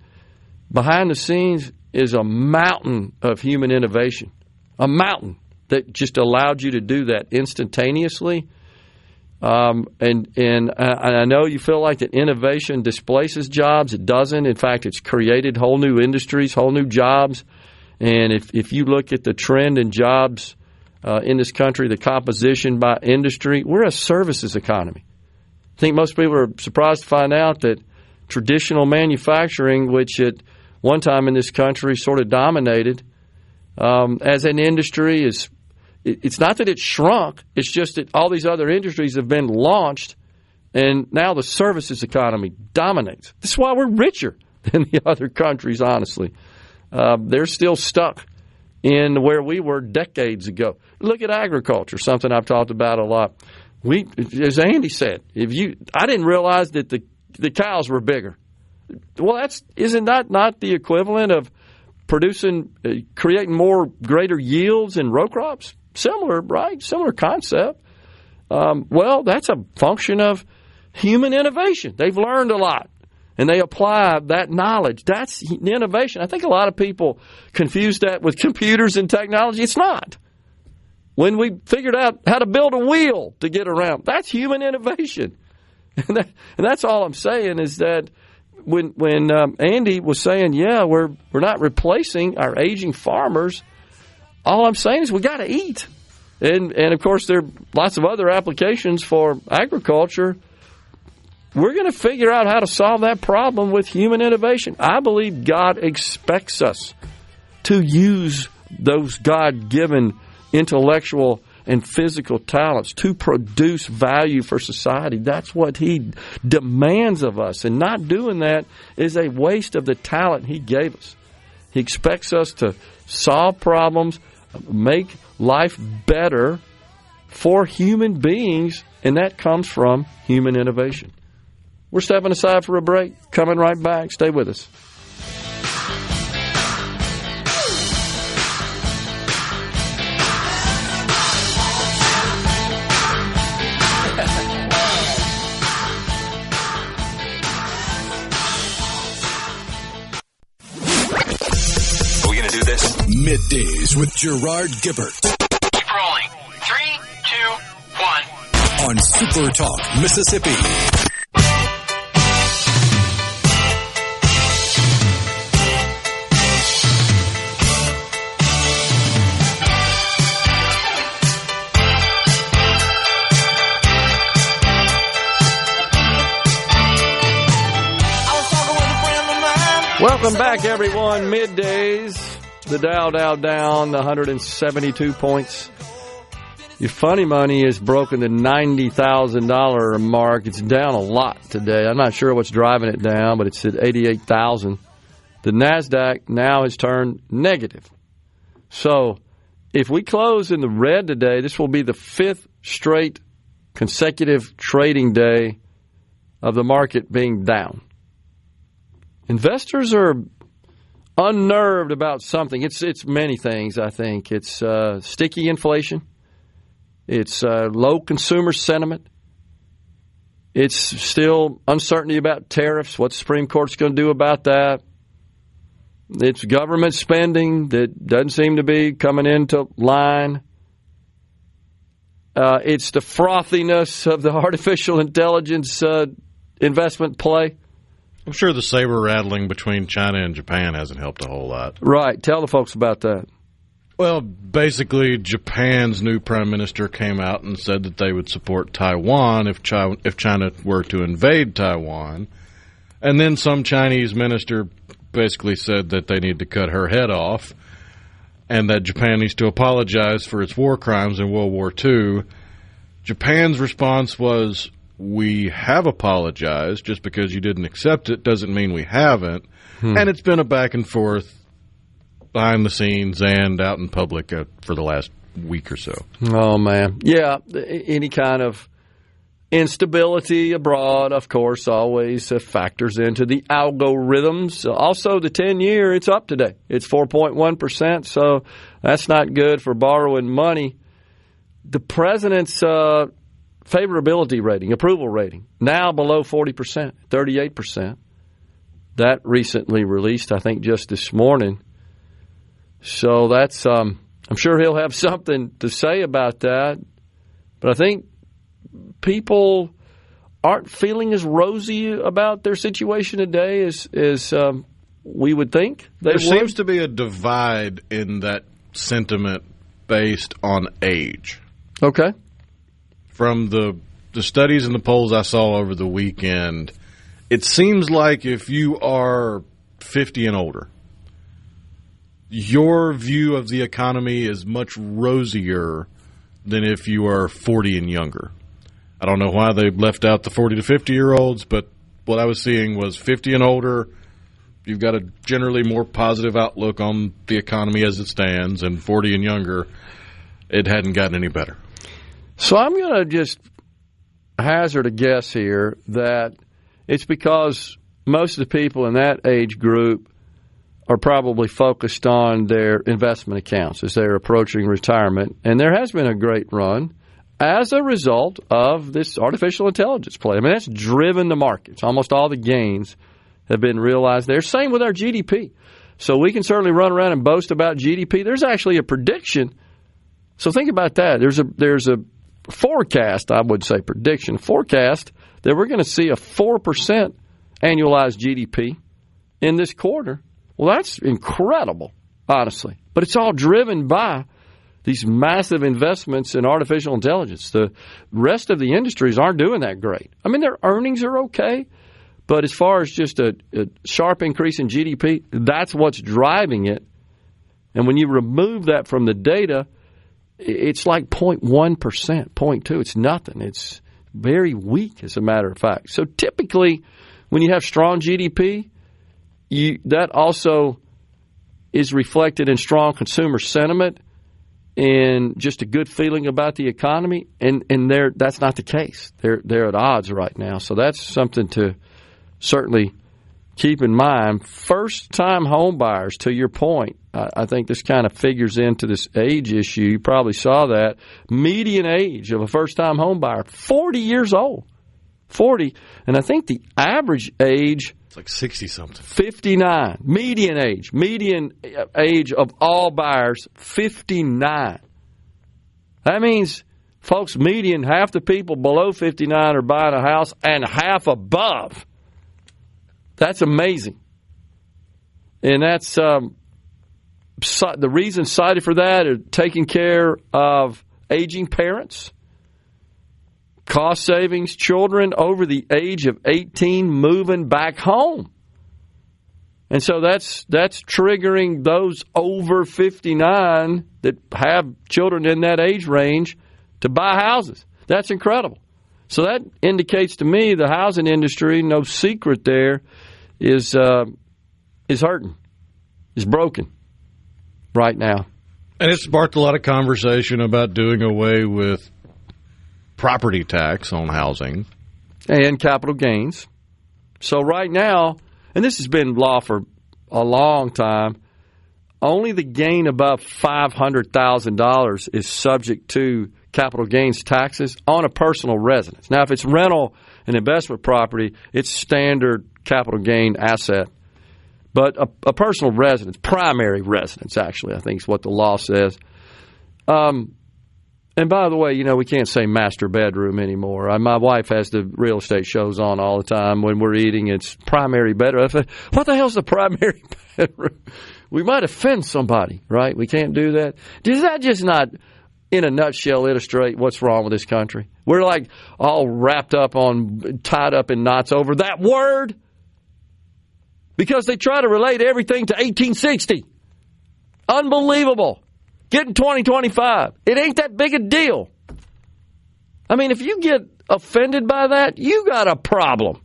behind the scenes is a mountain of human innovation, a mountain that just allowed you to do that instantaneously. And I know you feel like that innovation displaces jobs. It doesn't. In fact, it's created whole new industries, whole new jobs. And if you look at the trend in jobs in this country, the composition by industry, we're a services economy. I think most people are surprised to find out that traditional manufacturing, which at one time in this country sort of dominated as an industry, it's not that it's shrunk. It's just that all these other industries have been launched, and now the services economy dominates. This is why we're richer than the other countries, honestly. They're still stuck in where we were decades ago. Look at agriculture, something I've talked about a lot. As Andy said, I didn't realize that the cows were bigger. Well, isn't that not the equivalent of creating greater yields in row crops? Similar, right? Similar concept. Well, that's a function of human innovation. They've learned a lot, and they apply that knowledge. That's innovation. I think a lot of people confuse that with computers and technology. It's not. When we figured out how to build a wheel to get around, that's human innovation. And that's all I'm saying is that when Andy was saying, yeah, we're not replacing our aging farmers, all I'm saying is we got to eat. And of course, there are lots of other applications for agriculture. We're going to figure out how to solve that problem with human innovation. I believe God expects us to use those God-given intellectual and physical talents to produce value for society. That's what He demands of us. And not doing that is a waste of the talent He gave us. He expects us to solve problems, make life better for human beings, and that comes from human innovation. We're stepping aside for a break. Coming right back. Stay with us. Middays with Gerard Gibert. Keep rolling. 3, 2, 1. On SuperTalk, Mississippi. Welcome back, everyone. Middays. The Dow down 172 points. Your funny money is broken the $90,000 mark. It's down a lot today. I'm not sure what's driving it down, but it's at 88,000. The NASDAQ now has turned negative. So if we close in the red today, this will be the fifth straight consecutive trading day of the market being down. Investors are unnerved about something. It's many things, I think. It's sticky inflation. It's low consumer sentiment. It's still uncertainty about tariffs, what the Supreme Court's going to do about that. It's government spending that doesn't seem to be coming into line. It's the frothiness of the artificial intelligence investment play. I'm sure the saber rattling between China and Japan hasn't helped a whole lot. Right. Tell the folks about that. Well, basically, Japan's new prime minister came out and said that they would support Taiwan if China were to invade Taiwan. And then some Chinese minister basically said that they need to cut her head off and that Japan needs to apologize for its war crimes in World War II. Japan's response was, we have apologized. Just because you didn't accept it doesn't mean we haven't. And it's been a back and forth behind the scenes and out in public for the last week or so. Oh, man. Yeah, any kind of instability abroad, of course, always factors into the algorithms. Also, the 10-year, it's up today. It's 4.1%, so that's not good for borrowing money. The president's favorability rating, approval rating, now below 40%, 38%. That recently released, I think, just this morning. So that's, I'm sure he'll have something to say about that. But I think people aren't feeling as rosy about their situation today as we would think they would. There seems to be a divide in that sentiment based on age. Okay. From the studies and the polls I saw over the weekend, it seems like if you are 50 and older, your view of the economy is much rosier than if you are 40 and younger. I don't know why they left out the 40 to 50-year-olds, but what I was seeing was 50 and older, you've got a generally more positive outlook on the economy as it stands, and 40 and younger, it hadn't gotten any better. So I'm going to just hazard a guess here that it's because most of the people in that age group are probably focused on their investment accounts as they're approaching retirement. And there has been a great run as a result of this artificial intelligence play. I mean, that's driven the markets. Almost all the gains have been realized there. Same with our GDP. So we can certainly run around and boast about GDP. There's actually a prediction. So think about that. There's a forecast, I would say prediction, forecast that we're going to see a 4% annualized GDP in this quarter. Well, that's incredible, honestly. But it's all driven by these massive investments in artificial intelligence. The rest of the industries aren't doing that great. I mean, their earnings are okay, but as far as just a sharp increase in GDP, that's what's driving it. And when you remove that from the data, it's like 0.1%, 0.2. It's nothing. It's very weak, as a matter of fact. So typically, when you have strong GDP, that also is reflected in strong consumer sentiment and just a good feeling about the economy. And that's not the case. They're at odds right now. So that's something to certainly keep in mind. First-time home buyers, to your point, I think this kind of figures into this age issue. You probably saw that. Median age of a first-time home buyer, 40 years old. 40. And I think the average age, it's like 60-something. 59. Median age of all buyers, 59. That means, folks, median, half the people below 59 are buying a house and half above. That's amazing. And that's the reason cited for that are taking care of aging parents, cost savings, children over the age of 18 moving back home. And so that's triggering those over 59 that have children in that age range to buy houses. That's incredible. So that indicates to me the housing industry, no secret there, is hurting, is broken right now. And it sparked a lot of conversation about doing away with property tax on housing. And capital gains. So right now, and this has been law for a long time, only the gain above $500,000 is subject to capital gains taxes on a personal residence. Now, if it's rental and investment property, it's standard capital gain asset. But a personal residence, primary residence, actually, I think is what the law says. And by the way, we can't say master bedroom anymore. My wife has the real estate shows on all the time when we're eating. It's primary bedroom. What the hell's the primary bedroom? We might offend somebody, right? We can't do that. Does that just not, in a nutshell, illustrate what's wrong with this country? We're like all wrapped up tied up in knots over that word because they try to relate everything to 1860. Unbelievable. Getting 2025. It ain't that big a deal. I mean, if you get offended by that, you got a problem.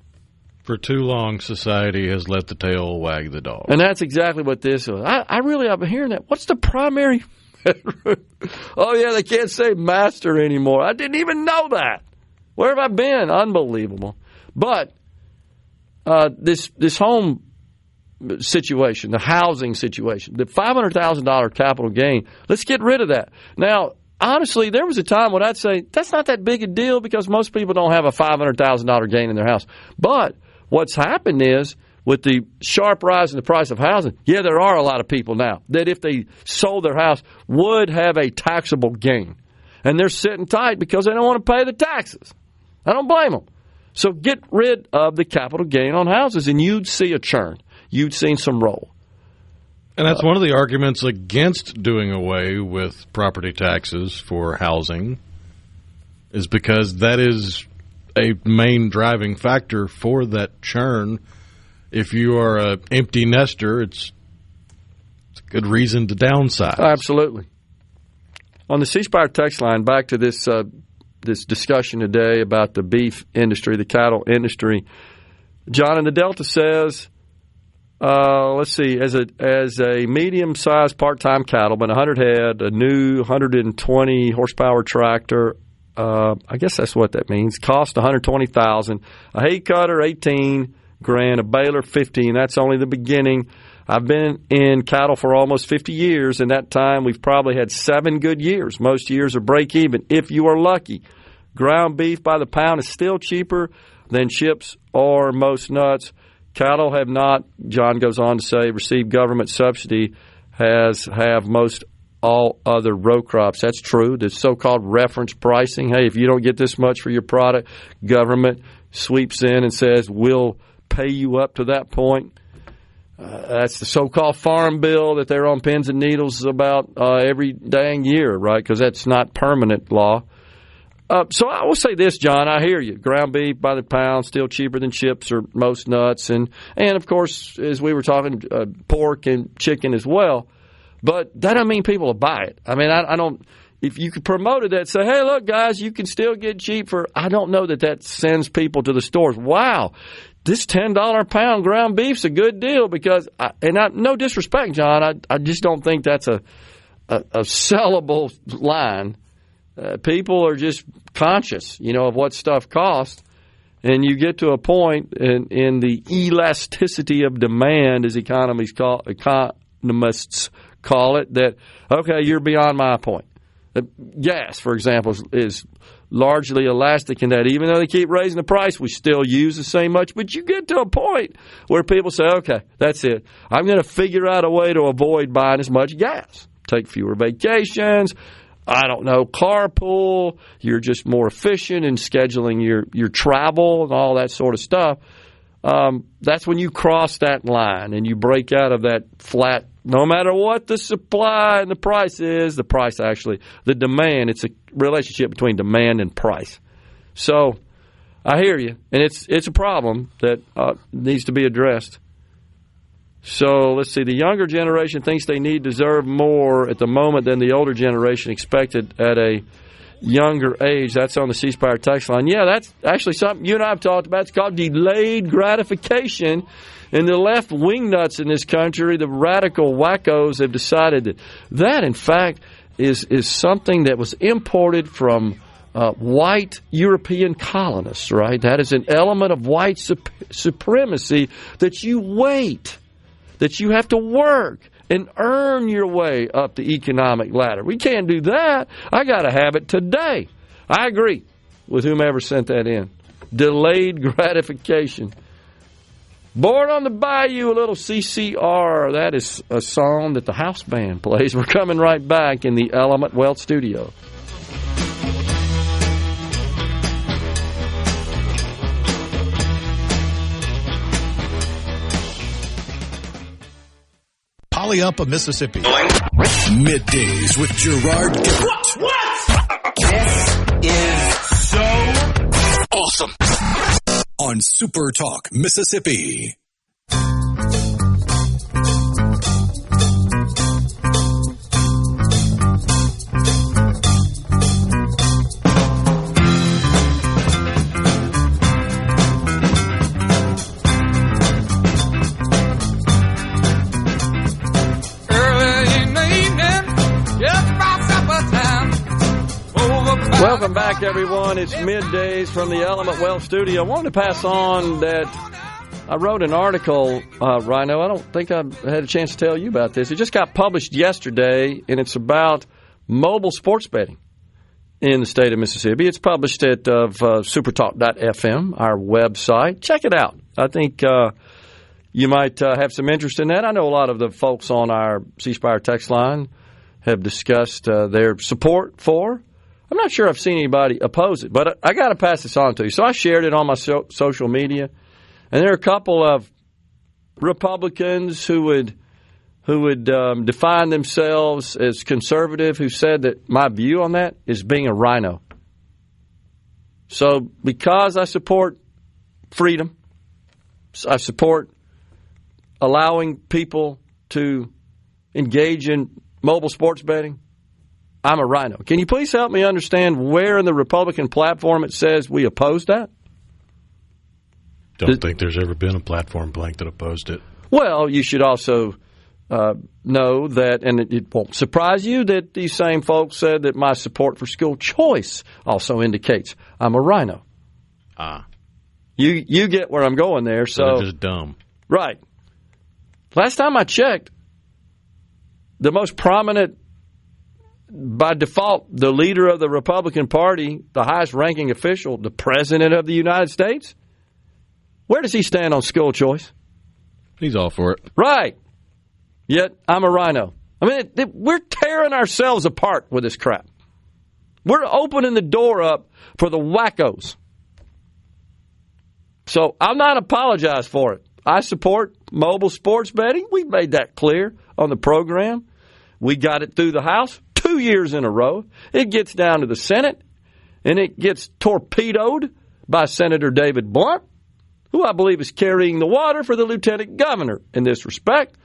For too long, society has let the tail wag the dog. And that's exactly what this is. I've been hearing that. What's the primary bedroom? Oh, yeah, they can't say master anymore. I didn't even know that. Where have I been? Unbelievable. But this home situation, the housing situation, the $500,000 capital gain, let's get rid of that. Now, honestly, there was a time when I'd say that's not that big a deal because most people don't have a $500,000 gain in their house. But what's happened is with the sharp rise in the price of housing, there are a lot of people now that if they sold their house would have a taxable gain. And they're sitting tight because they don't want to pay the taxes. I don't blame them. So get rid of the capital gain on houses and you'd see a churn. You'd seen some roll. And that's one of the arguments against doing away with property taxes for housing is because that is a main driving factor for that churn. If you are an empty nester, it's a good reason to downsize. Absolutely. On the C Spire text line, back to this discussion today about the beef industry, the cattle industry, John in the Delta says, let's see, as a medium-sized part-time cattleman, 100 head, a new 120 horsepower tractor, I guess that's what that means, cost $120,000, a hay cutter $18,000, a baler $15,000. That's only the beginning. I've been in cattle for almost 50 years. In that time, we've probably had 7 good years. Most years are break even if you are lucky. Ground beef by the pound is still cheaper than chips or most nuts. Cattle have not, John goes on to say, received government subsidy have most all other row crops. That's true. The so-called reference pricing. Hey, if you don't get this much for your product, government sweeps in and says, we'll pay you up to that point. That's the so-called farm bill that they're on pins and needles about every dang year, right? Because that's not permanent law. So I will say this, John, I hear you. Ground beef by the pound, still cheaper than chips or most nuts. And of course, as we were talking, pork and chicken as well. But that doesn't mean people will buy it. I mean, I don't – if you could promote it, that say, hey, look, guys, you can still get cheap for – I don't know that sends people to the stores. Wow, this $10 a pound ground beef's a good deal because – no disrespect, John, I just don't think that's a sellable line. People are just conscious, of what stuff costs, and you get to a point in the elasticity of demand, as economists call it, that, okay, you're beyond my point. Gas, for example, is largely elastic in that even though they keep raising the price, we still use the same much. But you get to a point where people say, okay, that's it. I'm going to figure out a way to avoid buying as much gas. Take fewer vacations. I don't know, carpool, you're just more efficient in scheduling your travel and all that sort of stuff. That's when you cross that line and you break out of that flat, no matter what the supply and the price is, the price actually, the demand, it's a relationship between demand and price. So I hear you, and it's a problem that needs to be addressed. So let's see. The younger generation thinks they deserve more at the moment than the older generation expected at a younger age. That's on the C Spire text line. Yeah, that's actually something you and I have talked about. It's called delayed gratification. And the left wingnuts in this country, the radical wackos, have decided that in fact, is something that was imported from white European colonists, right? That is an element of white supremacy that you wait, that you have to work and earn your way up the economic ladder. We can't do that. I got to have it today. I agree with whomever sent that in. Delayed gratification. Born on the Bayou, a little CCR. That is a song that the house band plays. We're coming right back in the Element Wealth studio. Polyumpa, Mississippi. Middays with Gerard Gibert. What? This is so awesome. On SuperTalk, Mississippi. Welcome back, everyone. It's Middays from the Element Wealth studio. I wanted to pass on that I wrote an article, Rhino. I don't think I had a chance to tell you about this. It just got published yesterday, and it's about mobile sports betting in the state of Mississippi. It's published at supertalk.fm, our website. Check it out. I think you might have some interest in that. I know a lot of the folks on our C Spire text line have discussed their support for. I'm not sure I've seen anybody oppose it, but I got to pass this on to you. So I shared it on my social media, and there are a couple of Republicans who would define themselves as conservative who said that my view on that is being a rhino. So because I support freedom, I support allowing people to engage in mobile sports betting, I'm a rhino. Can you please help me understand where in the Republican platform it says we oppose that? Don't think there's ever been a platform blank that opposed it. Well, you should also know that, and it won't surprise you, that these same folks said that my support for school choice also indicates I'm a rhino. You get where I'm going there. So they're just dumb. Right. Last time I checked, the most prominent, by default, the leader of the Republican Party, the highest-ranking official, the President of the United States, where does he stand on school choice? He's all for it. Right. Yet, I'm a rhino. I mean, we're tearing ourselves apart with this crap. We're opening the door up for the wackos. So, I'm not apologizing for it. I support mobile sports betting. We've made that clear on the program. We got it through the House 2 years in a row. It gets down to the Senate, and it gets torpedoed by Senator David Blunt, who I believe is carrying the water for the lieutenant governor in this respect.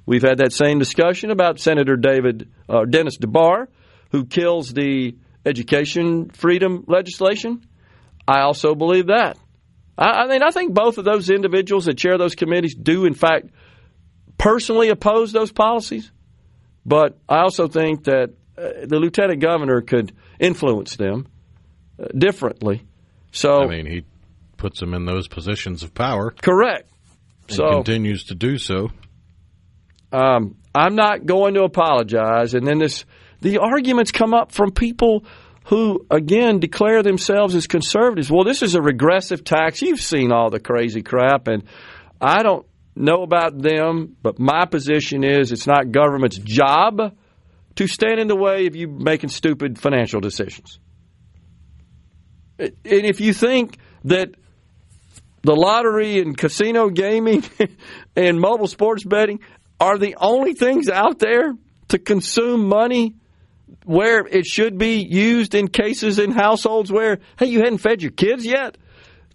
We've had that same discussion about Senator Dennis DeBar, who kills the education freedom legislation. I also believe that. I think both of those individuals that chair those committees do, in fact, personally oppose those policies. But I also think that the lieutenant governor could influence them differently. So, I mean, he puts them in those positions of power. Correct. And continues to do so. I'm not going to apologize. And then the arguments come up from people who, again, declare themselves as conservatives. Well, this is a regressive tax. You've seen all the crazy crap, and I don't know about them, but my position is it's not government's job to stand in the way of you making stupid financial decisions. And if you think that the lottery and casino gaming and mobile sports betting are the only things out there to consume money where it should be used in cases in households where, hey, you hadn't fed your kids yet,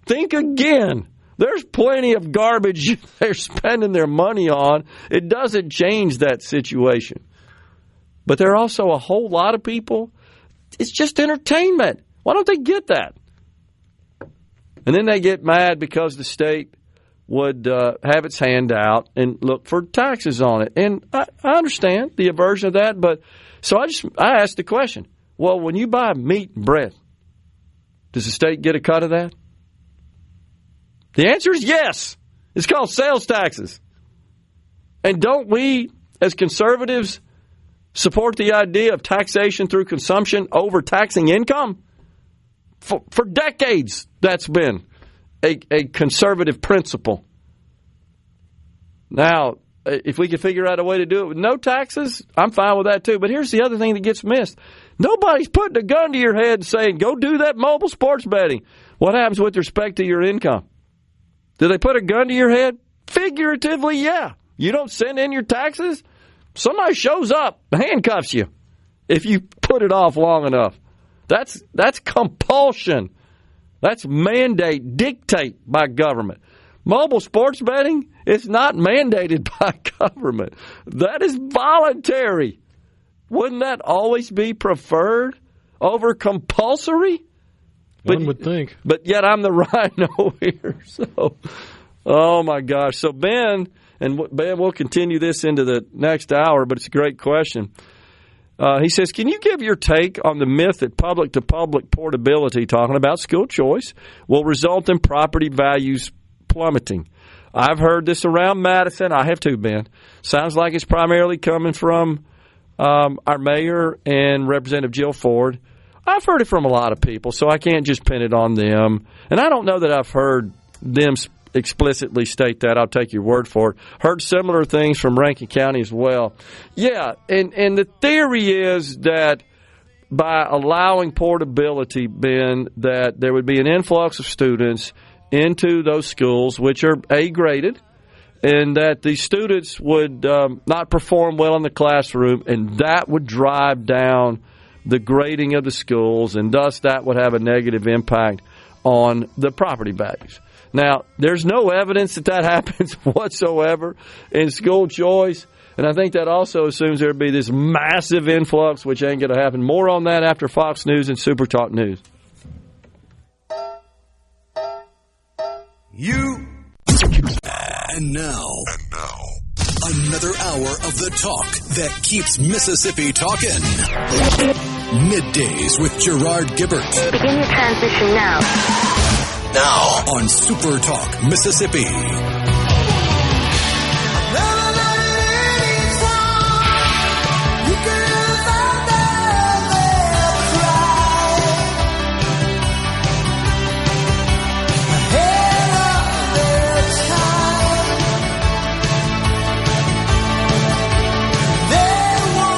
think again There's plenty of garbage they're spending their money on. It doesn't change that situation. But there are also a whole lot of people, it's just entertainment. Why don't they get that? And then they get mad because the state would have its hand out and look for taxes on it. And I understand the aversion of that, but so I asked the question, well, when you buy meat and bread, does the state get a cut of that? The answer is yes. It's called sales taxes. And don't we, as conservatives, support the idea of taxation through consumption over taxing income? For decades, that's been a conservative principle. Now, if we can figure out a way to do it with no taxes, I'm fine with that too. But here's the other thing that gets missed. Nobody's putting a gun to your head and saying, go do that mobile sports betting. What happens with respect to your income? Do they put a gun to your head? Figuratively, yeah. You don't send in your taxes, somebody shows up, handcuffs you if you put it off long enough. That's compulsion. That's mandate, dictate by government. Mobile sports betting, it's not mandated by government. That is voluntary. Wouldn't that always be preferred over compulsory? One would think. But yet I'm the rhino here. So, oh, my gosh. So, Ben, we'll continue this into the next hour, but it's a great question. He says, can you give your take on the myth that public-to-public portability, talking about school choice, will result in property values plummeting? I've heard this around Madison. I have too, Ben. Sounds like it's primarily coming from our mayor and Representative Jill Ford. I've heard it from a lot of people, so I can't just pin it on them. And I don't know that I've heard them explicitly state that. I'll take your word for it. Heard similar things from Rankin County as well. Yeah, and the theory is that by allowing portability, Ben, that there would be an influx of students into those schools, which are A-graded, and that the students would not perform well in the classroom, and that would drive down the grading of the schools, and thus that would have a negative impact on the property values. Now, there's no evidence that happens whatsoever in school choice, and I think that also assumes there would be this massive influx, which ain't going to happen. More on that after Fox News and SuperTalk News. And now, another hour of the talk that keeps Mississippi talking. Middays with Gerard Gibert. Begin your transition now. Now on SuperTalk Mississippi.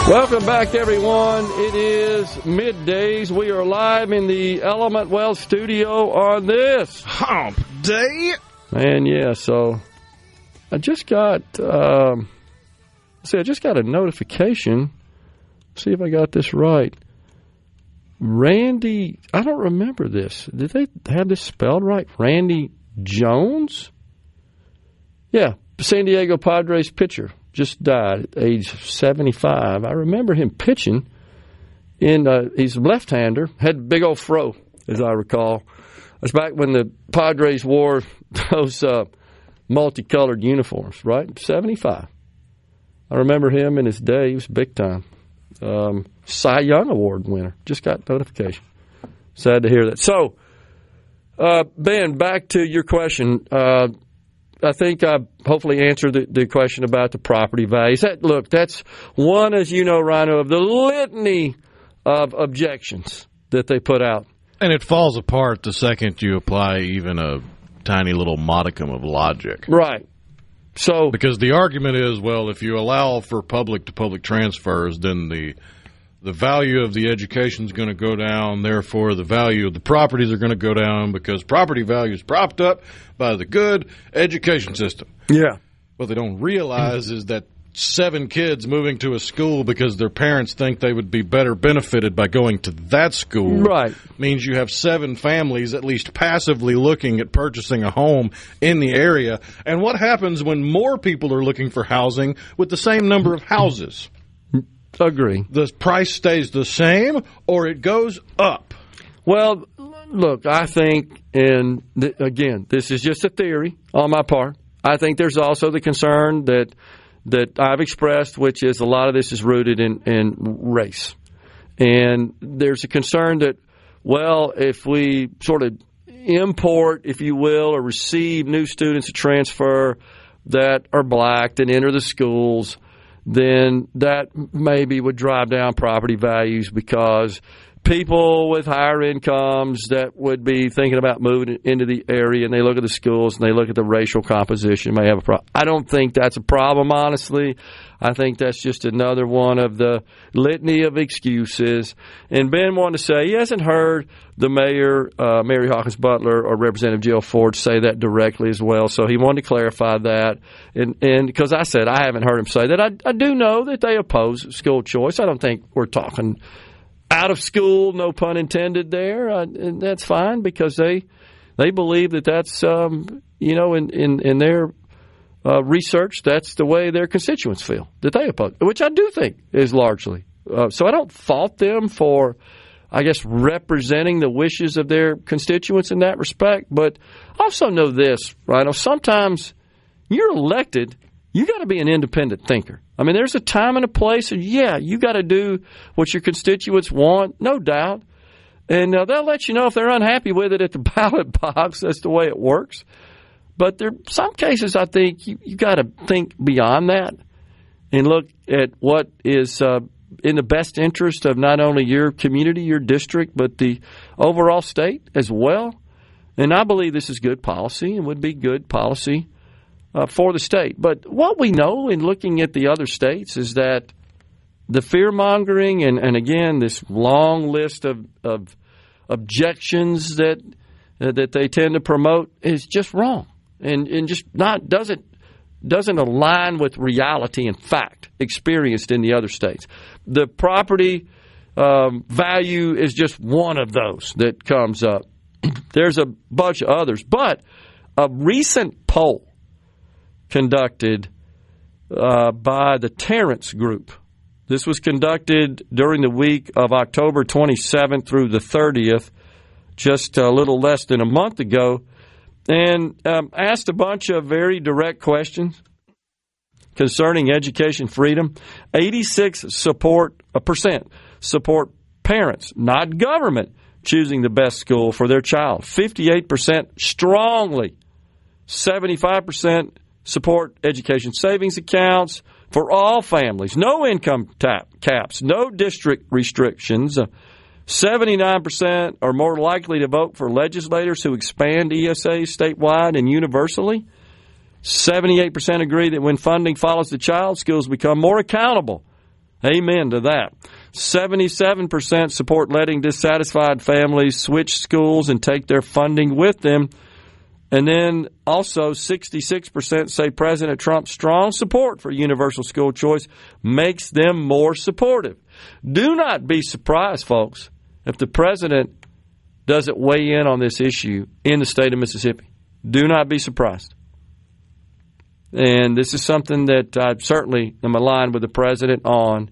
Welcome back, everyone. It is Middays. We are live in the Element Wealth studio on this Hump Day. And yeah, so I just got a notification. See if I got this right. Randy, I don't remember this. Did they have this spelled right? Randy Jones? Yeah, San Diego Padres pitcher. Just died at age 75. I remember him pitching. He's a left-hander, had a big old fro, as I recall. That's back when the Padres wore those multicolored uniforms, right? 75. I remember him in his day. He was big time. Cy Young Award winner. Just got notification. Sad to hear that. So, Ben, back to your question. I think I hopefully answered the question about the property values. That's one, as you know, Rhino, of the litany of objections that they put out. And it falls apart the second you apply even a tiny little modicum of logic. Right. So, because the argument is, well, if you allow for public-to-public transfers, then the value of the education is going to go down. Therefore, the value of the properties are going to go down because property value is propped up by the good education system. Yeah. What they don't realize is that 7 kids moving to a school because their parents think they would be better benefited by going to that school. Right. Means you have 7 families at least passively looking at purchasing a home in the area. And what happens when more people are looking for housing with the same number of houses? Agree. The price stays the same or it goes up? Well, look, I think, and again, this is just a theory on my part. I think there's also the concern that I've expressed, which is a lot of this is rooted in race. And there's a concern that, well, if we sort of import, if you will, or receive new students to transfer that are black and enter the schools, then that maybe would drive down property values because people with higher incomes that would be thinking about moving into the area and they look at the schools and they look at the racial composition may have a problem. I don't think that's a problem, honestly. I think that's just another one of the litany of excuses. And Ben wanted to say he hasn't heard the mayor, Mary Hawkins Butler, or Representative Jill Ford say that directly as well. So he wanted to clarify that. And because I said I haven't heard him say that. I do know that they oppose school choice. I don't think we're talking out of school, no pun intended there. And that's fine because they believe that that's, in their research, that's the way their constituents feel, that they oppose, which I do think is largely. So I don't fault them for, I guess, representing the wishes of their constituents in that respect. But I also know this, right? Sometimes you're elected, you got to be an independent thinker. I mean, there's a time and a place, and yeah, you got to do what your constituents want, no doubt. And they'll let you know if they're unhappy with it at the ballot box. That's the way it works. But there are some cases I think you got to think beyond that and look at what is in the best interest of not only your community, your district, but the overall state as well. And I believe this is good policy and would be good policy for the state. But what we know in looking at the other states is that the fear-mongering and again, this long list of objections that they tend to promote is just wrong and just doesn't align with reality and fact experienced in the other states. The property value is just one of those that comes up. There's a bunch of others. But a recent poll conducted by the Terrence Group. This was conducted during the week of October 27th through the 30th, just a little less than a month ago, and asked a bunch of very direct questions concerning education freedom. 86% support parents, not government, choosing the best school for their child. 58% strongly. 75% support education savings accounts for all families. No income caps. No district restrictions. 79% are more likely to vote for legislators who expand ESA statewide and universally. 78% agree that when funding follows the child, schools become more accountable. Amen to that. 77% support letting dissatisfied families switch schools and take their funding with them. And then also 66% say President Trump's strong support for universal school choice makes them more supportive. Do not be surprised, folks, if the president doesn't weigh in on this issue in the state of Mississippi. Do not be surprised. And this is something that I certainly am aligned with the president on,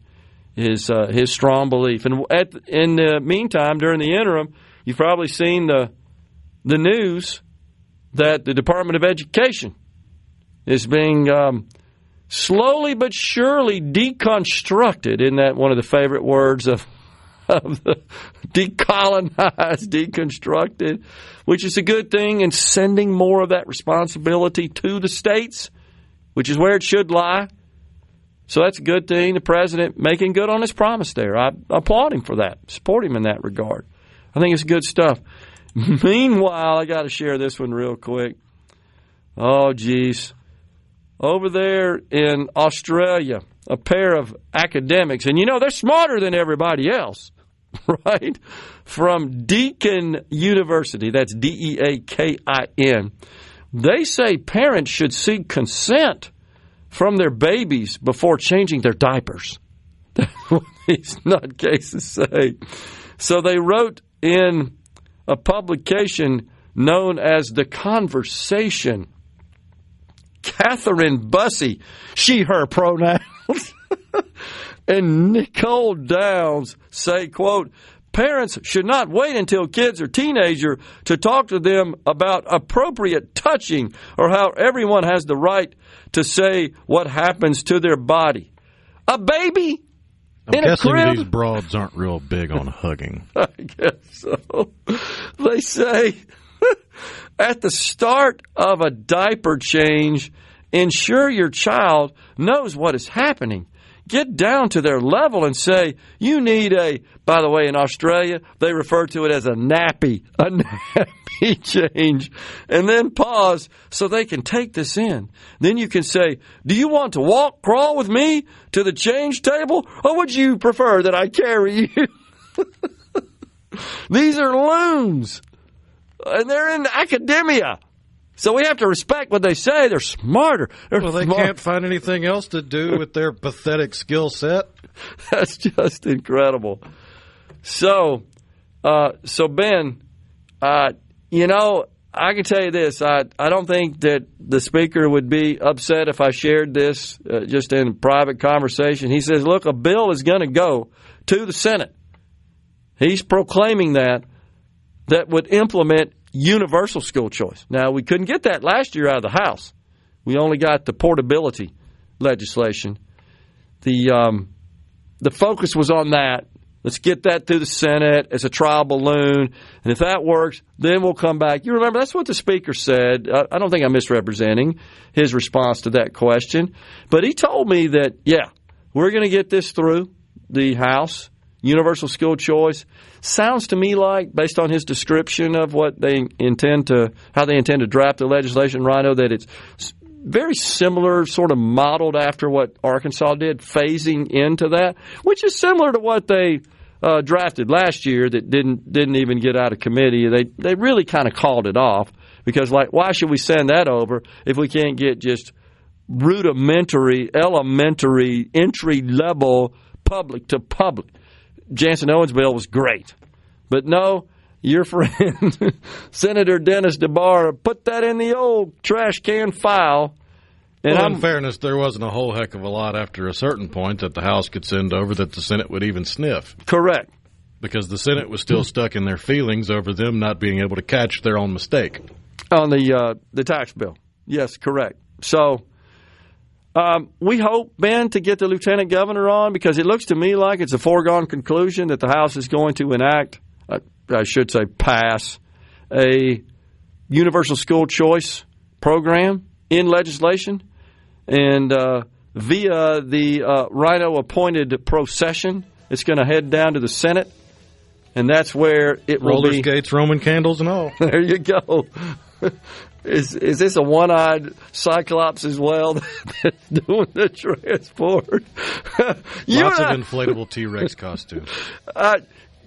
is his strong belief. And in the meantime, during the interim, you've probably seen the news that the Department of Education is being slowly but surely deconstructed. Isn't that one of the favorite words of the decolonized, deconstructed, which is a good thing, and sending more of that responsibility to the states, which is where it should lie. So that's a good thing. The president making good on his promise there. I applaud him for that, support him in that regard. I think it's good stuff. Meanwhile, I got to share this one real quick. Oh, geez. Over there in Australia, a pair of academics, and they're smarter than everybody else, right? From Deakin University, that's Deakin, they say parents should seek consent from their babies before changing their diapers. That's what these nutcases say. So they wrote in a publication known as The Conversation. Catherine Bussey, she, her pronouns, and Nicole Downs say, quote, parents should not wait until kids are teenagers to talk to them about appropriate touching or how everyone has the right to say what happens to their body. A baby I'm in a guessing crib? These broads aren't real big on hugging. I guess so. They say at the start of a diaper change, ensure your child knows what is happening. Get down to their level and say, you need by the way, in Australia, they refer to it as a nappy change. And then pause so they can take this in. Then you can say, do you want to crawl with me to the change table, or would you prefer that I carry you? These are loons, and they're in academia. So we have to respect what they say. They're smarter. They can't find anything else to do with their pathetic skill set. That's just incredible. So Ben, I can tell you this. I don't think that the speaker would be upset if I shared this just in private conversation. He says, look, a bill is going to go to the Senate. He's proclaiming that would implement universal school choice. Now, we couldn't get that last year out of the House. We only got the portability legislation. The focus was on that. Let's get that through the Senate as a trial balloon. And if that works, then we'll come back. You remember, that's what the speaker said. I don't think I'm misrepresenting his response to that question. But he told me that, we're going to get this through the House. Universal school choice sounds to me like, based on his description of what how they intend to draft the legislation, Rhino, that it's very similar, sort of modeled after what Arkansas did, phasing into that, which is similar to what they drafted last year that didn't even get out of committee. They really kind of called it off because, why should we send that over if we can't get just rudimentary, elementary, entry-level, public-to-public? Jansen Owens' bill was great. But no, your friend, Senator Dennis DeBar, put that in the old trash can file. And in fairness, there wasn't a whole heck of a lot after a certain point that the House could send over that the Senate would even sniff. Correct. Because the Senate was still stuck in their feelings over them not being able to catch their own mistake. On the tax bill. Yes, correct. So we hope, Ben, to get the lieutenant governor on because it looks to me like it's a foregone conclusion that the House is going to enact, I should say pass, a universal school choice program in legislation. And via the Rhino-appointed procession, it's going to head down to the Senate. And that's where it will be. Roller skates, Roman candles, and all. There you go. Is this a one-eyed Cyclops as well that's doing the transport? Lots of inflatable T-Rex costumes.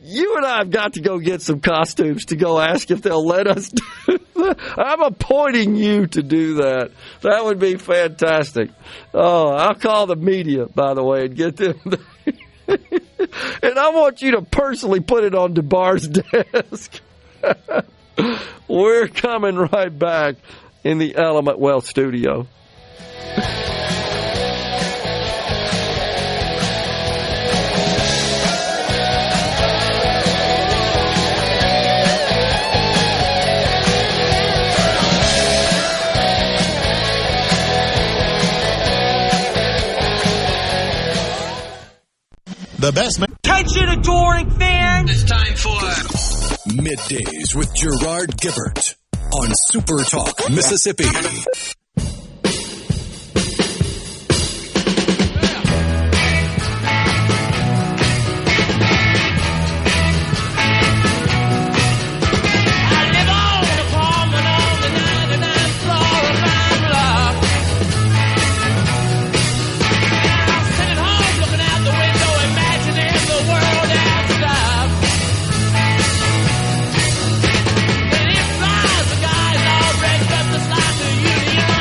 You and I have got to go get some costumes to go ask if they'll let us do that. I'm appointing you to do that. That would be fantastic. Oh, I'll call the media, by the way, and get them there. And I want you to personally put it on DeBar's desk. We're coming right back in the Element Wealth studio. The best Attention, adoring fans! It's time for Middays with Gerard Gibert on SuperTalk, Mississippi. Guys all dressed up just like the union.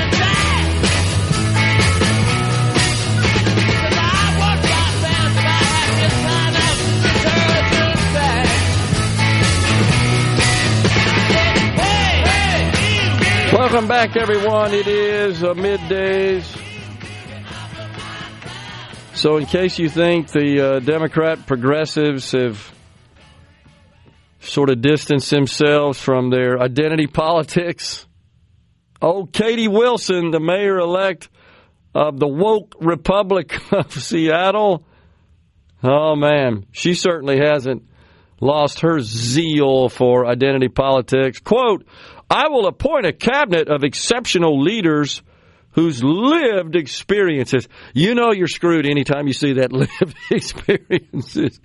Welcome back, everyone. It is Middays. So in case you think the Democrat progressives have sort of distanced themselves from their identity politics, old Katie Wilson, the mayor-elect of the woke Republic of Seattle, oh, man, she certainly hasn't lost her zeal for identity politics. Quote, I will appoint a cabinet of exceptional leaders whose lived experiences, you know you're screwed anytime you see that lived experiences,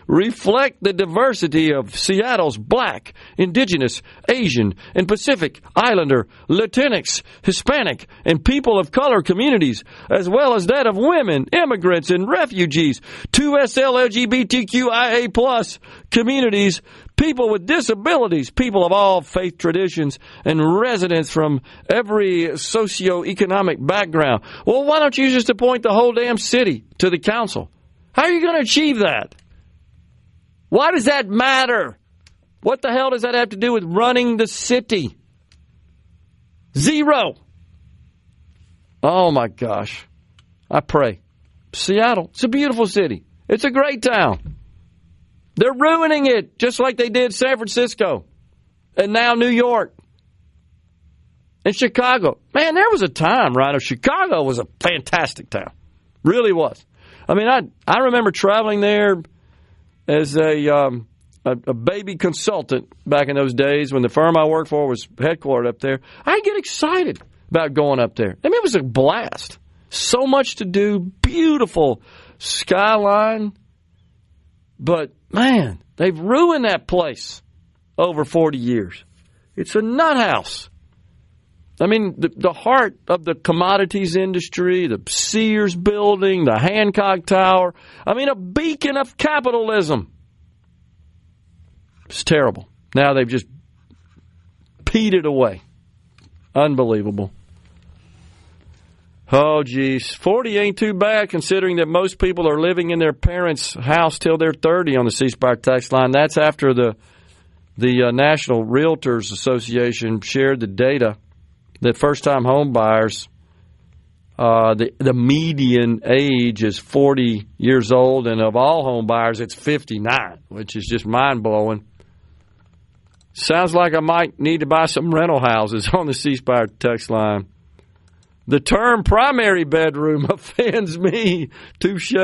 reflect the diversity of Seattle's Black, Indigenous, Asian, and Pacific Islander, Latinx, Hispanic, and people of color communities, as well as that of women, immigrants, and refugees, 2SL LGBTQIA+ communities, people with disabilities, people of all faith traditions, and residents from every socioeconomic background. Well, why don't you just appoint the whole damn city to the council? How are you going to achieve that? Why does that matter? What the hell does that have to do with running the city? Zero. Oh, my gosh. I pray. Seattle, it's a beautiful city. It's a great town. They're ruining it, just like they did San Francisco and now New York and Chicago. Man, there was a time, Rhino, Chicago was a fantastic town. Really was. I mean, I remember traveling there as a baby consultant back in those days when the firm I worked for was headquartered up there. I get excited about going up there. I mean, it was a blast. So much to do, beautiful skyline. But, man, they've ruined that place over 40 years. It's a nut house. I mean, the heart of the commodities industry, the Sears building, the Hancock Tower. I mean, a beacon of capitalism. It's terrible. Now they've just peed it away. Unbelievable. Oh, geez. 40 ain't too bad considering that most people are living in their parents' house till they're 30 on the C Spire text line. That's after the National Realtors Association shared the data that first-time home buyers, the median age is 40 years old, and of all home buyers, it's 59, which is just mind-blowing. Sounds like I might need to buy some rental houses on the C Spire text line. The term primary bedroom offends me. Touche.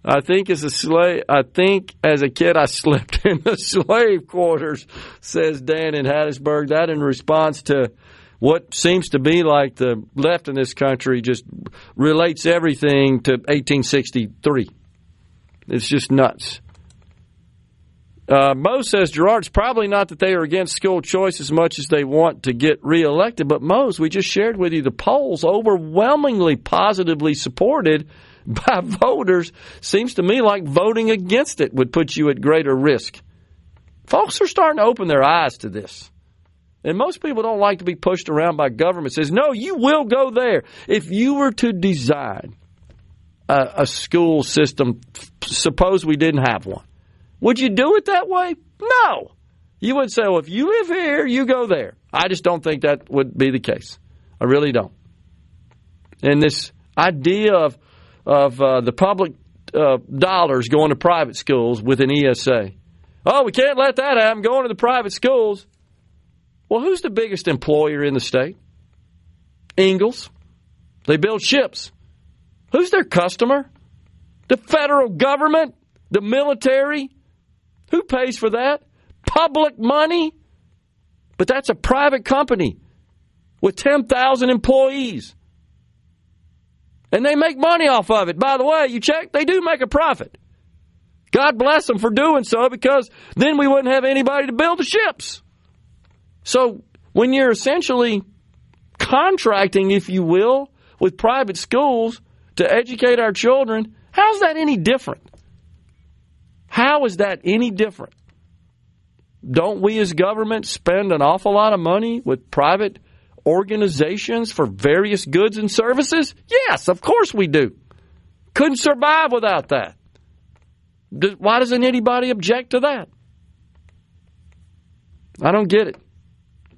I think as a kid I slept in the slave quarters, says Dan in Hattiesburg. That in response to what seems to be like the left in this country just relates everything to 1863. It's just nuts. Mo says, Gerard, it's probably not that they are against school choice as much as they want to get reelected, but Mo's, we just shared with you the polls overwhelmingly positively supported by voters. Seems to me like voting against it would put you at greater risk. Folks are starting to open their eyes to this. And most people don't like to be pushed around by government. It says, no, you will go there. If you were to design a school system, suppose we didn't have one, would you do it that way? No. You would say, well, if you live here, you go there. I just don't think that would be the case. I really don't. And this idea of the public dollars going to private schools with an ESA. Oh, we can't let that happen, going to the private schools. Well, who's the biggest employer in the state? Ingalls. They build ships. Who's their customer? The federal government? The military? Who pays for that? Public money? But that's a private company with 10,000 employees. And they make money off of it. By the way, you check, they do make a profit. God bless them for doing so, because then we wouldn't have anybody to build the ships. So when you're essentially contracting, if you will, with private schools to educate our children, how's that any different? How is that any different? Don't we as government spend an awful lot of money with private organizations for various goods and services? Yes, of course we do. Couldn't survive without that. Why doesn't anybody object to that? I don't get it.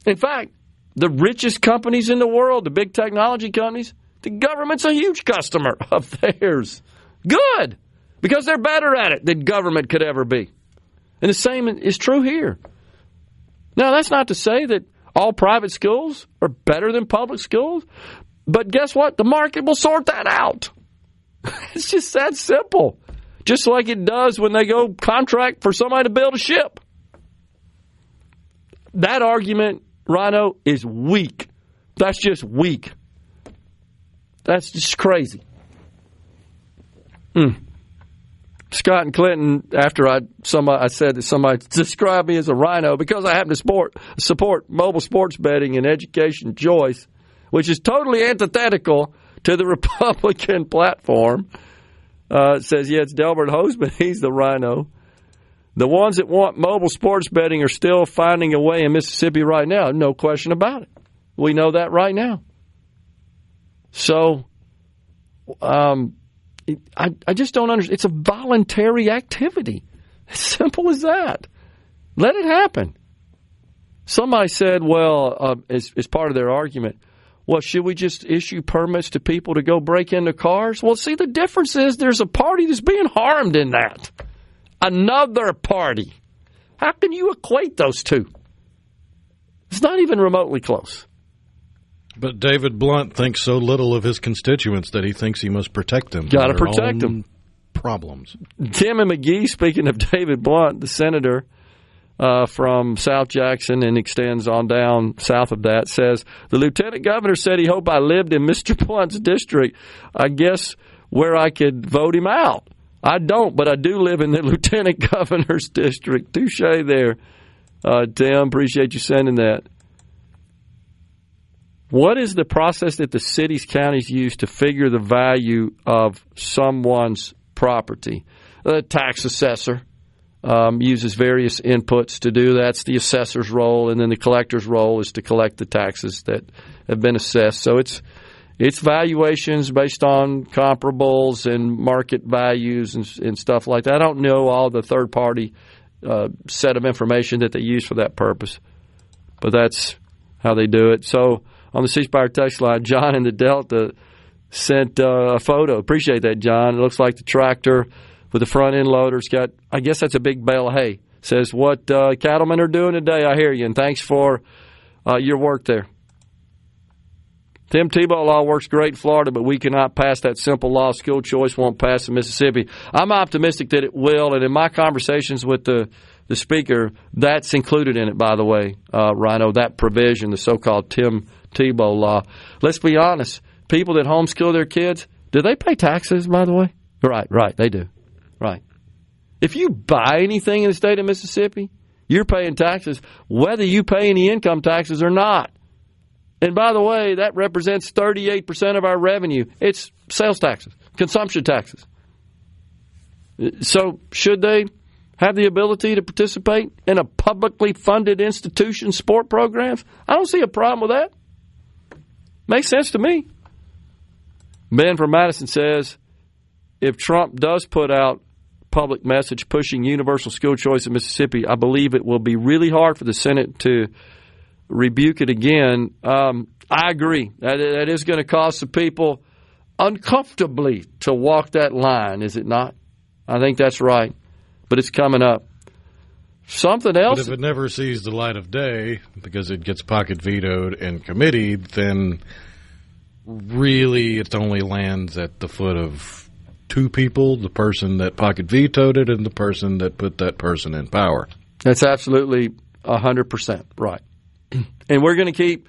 In fact, The richest companies in the world, the big technology companies, the government's a huge customer of theirs. Good, because they're better at it than government could ever be. And the same is true here. Now, that's not to say that all private schools are better than public schools, but guess what? The market will sort that out. It's just that simple. Just like it does when they go contract for somebody to build a ship. That argument, Rhino, is weak. That's just weak. That's just crazy. Scott and Clinton, after I said that somebody described me as a rhino because I happen to support mobile sports betting and education choice, which is totally antithetical to the Republican platform. It says, yeah, it's Delbert Hoseman. He's the rhino. The ones that want mobile sports betting are still finding a way in Mississippi right now. No question about it. We know that right now. So, I just don't understand. It's a voluntary activity. As simple as that. Let it happen. Somebody said, well, as part of their argument, well, should we just issue permits to people to go break into cars? Well, see, the difference is there's a party that's being harmed in that. Another party. How can you equate those two? It's not even remotely close. But David Blunt thinks so little of his constituents that he thinks he must protect them. Got to protect them. Problems. Tim and McGee, speaking of David Blunt, the senator from South Jackson and extends on down south of that, says, the lieutenant governor said he hoped I lived in Mr. Blunt's district. I guess where I could vote him out. I don't, but I do live in the lieutenant governor's district. Touche there, Tim. Appreciate you sending that. What is the process that the cities, counties use to figure the value of someone's property? The tax assessor uses various inputs to do that. That's the assessor's role, and then the collector's role is to collect the taxes that have been assessed. So it's valuations based on comparables and market values and stuff like that. I don't know all the third-party set of information that they use for that purpose, but that's how they do it. So on the C Spire text line, John in the Delta sent a photo. Appreciate that, John. It looks like the tractor with the front end loader's got, I guess that's a big bale of hay. Says what cattlemen are doing today. I hear you, and thanks for your work there. Tim Tebow law works great in Florida, but we cannot pass that simple law. School choice won't pass in Mississippi. I'm optimistic that it will, and in my conversations with the speaker, that's included in it, by the way, Rhino, that provision, the so-called Tim Tebow law. Let's be honest. People that homeschool their kids, do they pay taxes, by the way? Right, they do. Right. If you buy anything in the state of Mississippi, you're paying taxes, whether you pay any income taxes or not. And by the way, that represents 38% of our revenue. It's sales taxes, consumption taxes. So should they have the ability to participate in a publicly funded institution sport programs? I don't see a problem with that. Makes sense to me. Ben from Madison says, if Trump does put out public message pushing universal school choice in Mississippi, I believe it will be really hard for the Senate to rebuke it again. I agree. That is going to cause some people uncomfortably to walk that line, is it not? I think that's right. But it's coming up. Something else. But if it never sees the light of day because it gets pocket vetoed in committee, then really it only lands at the foot of two people, the person that pocket vetoed it and the person that put that person in power. That's absolutely 100% right. And we're going to keep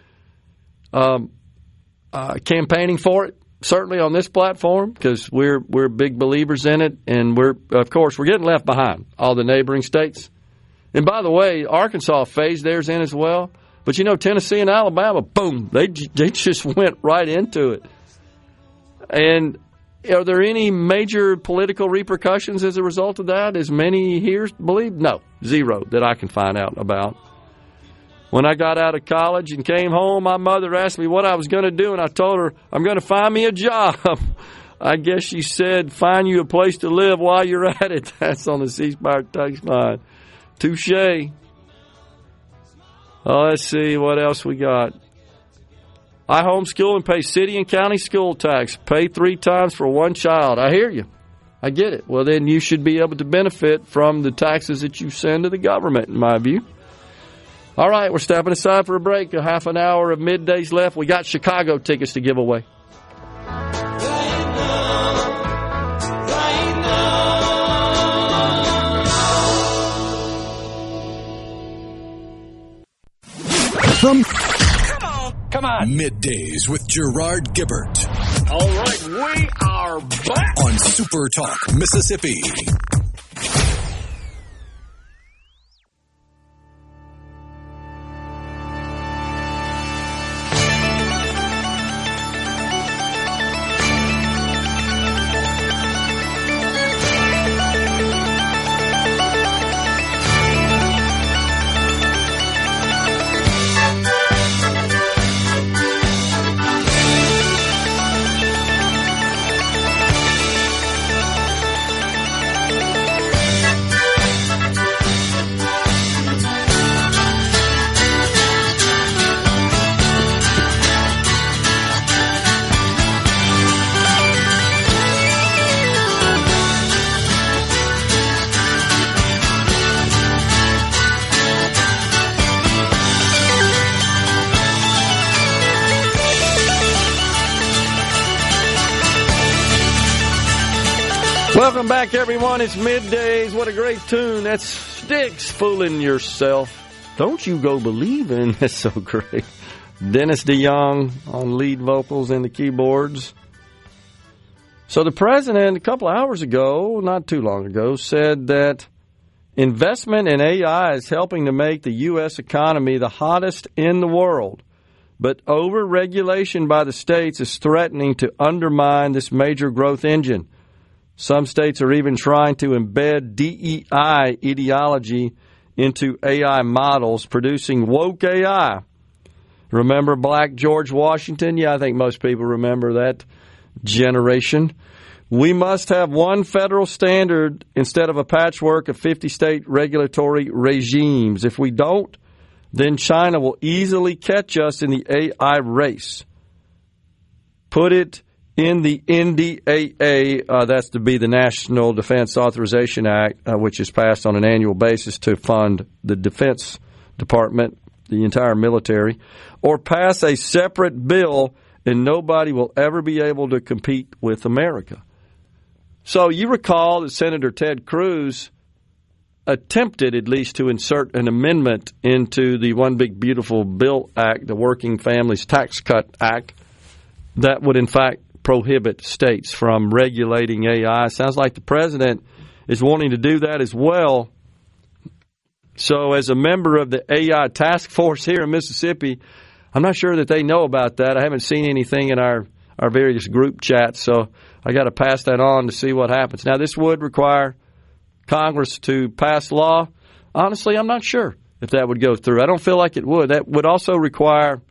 campaigning for it, certainly on this platform, because we're big believers in it, and we're getting left behind all the neighboring states. And by the way, Arkansas phased theirs in as well. But Tennessee and Alabama, boom, they just went right into it. And are there any major political repercussions as a result of that, as many here believe? No, zero that I can find out about. When I got out of college and came home, my mother asked me what I was going to do, and I told her, I'm going to find me a job. I guess she said, find you a place to live while you're at it. That's on the C Spire text line. Touche. Oh, let's see what else we got. I homeschool and pay city and county school tax, pay 3 times for one child. I hear you. I get it. Well, then you should be able to benefit from the taxes that you send to the government, in my view. All right, we're stepping aside for a break. A half an hour of middays left. We got Chicago tickets to give away. Come on. Middays with Gerard Gibert. All right, we are back on SuperTalk, Mississippi. Welcome back, everyone. It's Middays. What a great tune. That's Styx, Fooling Yourself. Don't you go believing. That's so great. Dennis DeYoung on lead vocals and the keyboards. So the president, a couple of hours ago, not too long ago, said that investment in AI is helping to make the U.S. economy the hottest in the world. But over-regulation by the states is threatening to undermine this major growth engine. Some states are even trying to embed DEI ideology into AI models, producing woke AI. Remember Black George Washington? Yeah, I think most people remember that generation. We must have one federal standard instead of a patchwork of 50 state regulatory regimes. If we don't, then China will easily catch us in the AI race. Put it in the NDAA, that's to be the National Defense Authorization Act, which is passed on an annual basis to fund the Defense Department, the entire military, or pass a separate bill and nobody will ever be able to compete with America. So you recall that Senator Ted Cruz attempted at least to insert an amendment into the One Big Beautiful Bill Act, the Working Families Tax Cut Act, that would in fact prohibit states from regulating AI. Sounds like the president is wanting to do that as well. So as a member of the AI task force here in Mississippi, I'm not sure that they know about that. I haven't seen anything in our various group chats, so I got to pass that on to see what happens. Now, this would require Congress to pass law. Honestly, I'm not sure if that would go through. I don't feel like it would. That would also require,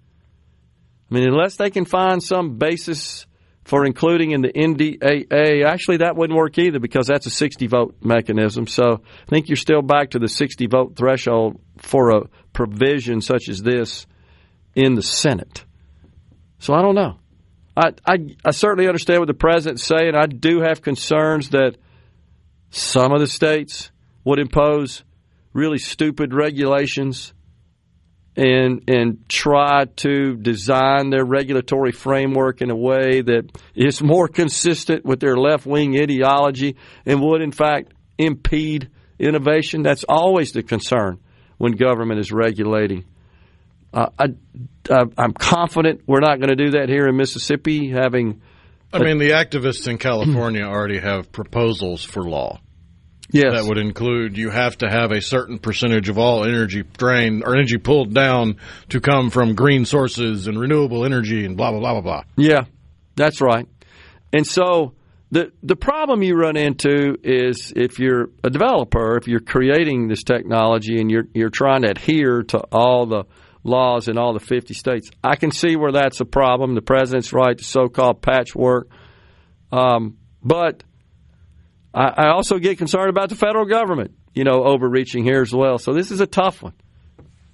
unless they can find some basis for including in the NDAA, actually that wouldn't work either because that's a 60-vote mechanism. So I think you're still back to the 60-vote threshold for a provision such as this in the Senate. So I don't know. I certainly understand what the president's saying. I do have concerns that some of the states would impose really stupid regulations and try to design their regulatory framework in a way that is more consistent with their left-wing ideology and would, in fact, impede innovation. That's always the concern when government is regulating. I'm confident we're not going to do that here in Mississippi. The activists in California already have proposals for law. Yes. That would include you have to have a certain percentage of all energy drained or energy pulled down to come from green sources and renewable energy and blah, blah, blah, blah, blah. Yeah, that's right. And so the problem you run into is if you're a developer, if you're creating this technology and you're trying to adhere to all the laws in all the 50 states, I can see where that's a problem. The president's right, the so-called patchwork. But I also get concerned about the federal government, overreaching here as well. So this is a tough one.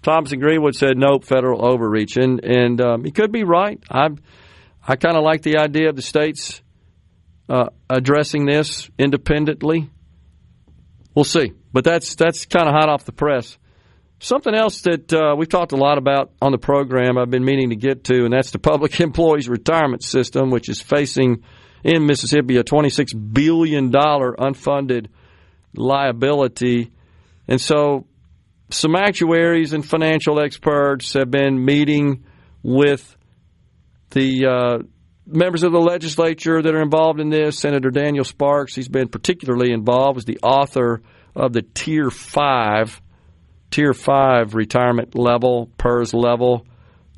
Thompson Greenwood said, nope, federal overreach. And he could be right. I kind of like the idea of the states addressing this independently. We'll see. But that's kind of hot off the press. Something else that we've talked a lot about on the program I've been meaning to get to, and that's the public employees retirement system, which is facing in Mississippi a $26 billion unfunded liability. And so some actuaries and financial experts have been meeting with the members of the legislature that are involved in this. Senator Daniel Sparks, he's been particularly involved, is the author of the Tier 5 retirement level, PERS level,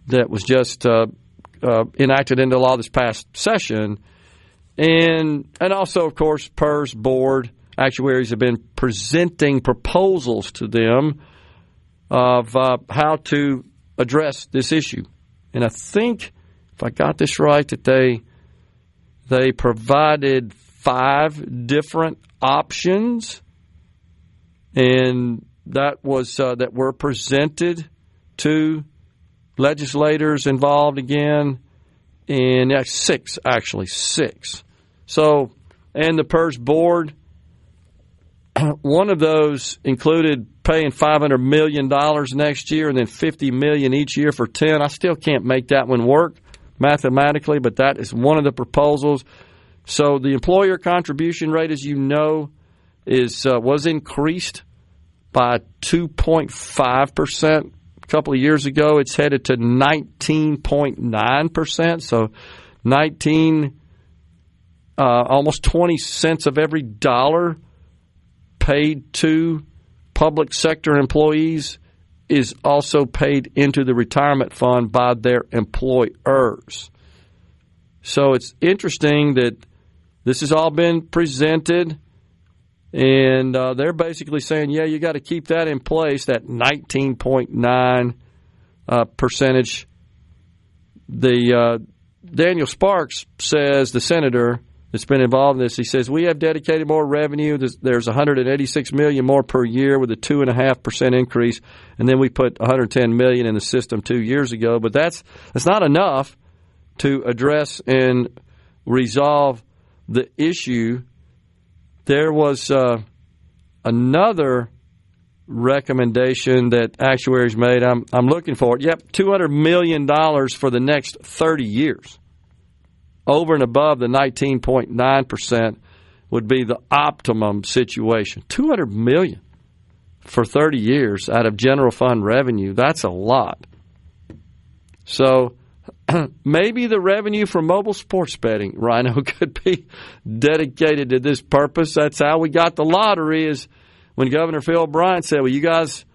that was just enacted into law this past session. And also, of course, PERS board actuaries have been presenting proposals to them of how to address this issue. And I think, if I got this right, that they provided 5 different options, and that were presented to legislators involved again, and 6. So, and the PERS board, one of those included paying $500 million next year and then $50 million each year for 10. I still can't make that one work mathematically, but that is one of the proposals. So the employer contribution rate, as you know, was increased by 2.5% a couple of years ago. It's headed to 19.9%. So 19, almost 20 cents of every dollar paid to public sector employees is also paid into the retirement fund by their employers. So it's interesting that this has all been presented, and they're basically saying, yeah, you got to keep that in place, that 19.9 percentage. The Daniel Sparks says, the senator that's been involved in this, he says, we have dedicated more revenue. There's $186 million more per year with a 2.5% increase, and then we put $110 million in the system 2 years ago. But that's not enough to address and resolve the issue. There was another recommendation that actuaries made. I'm looking for it. Yep, $200 million for the next 30 years. Over and above the 19.9% would be the optimum situation. $200 million for 30 years out of general fund revenue. That's a lot. So maybe the revenue from mobile sports betting, Rhino, could be dedicated to this purpose. That's how we got the lottery, is when Governor Phil Bryant said, well, you guys,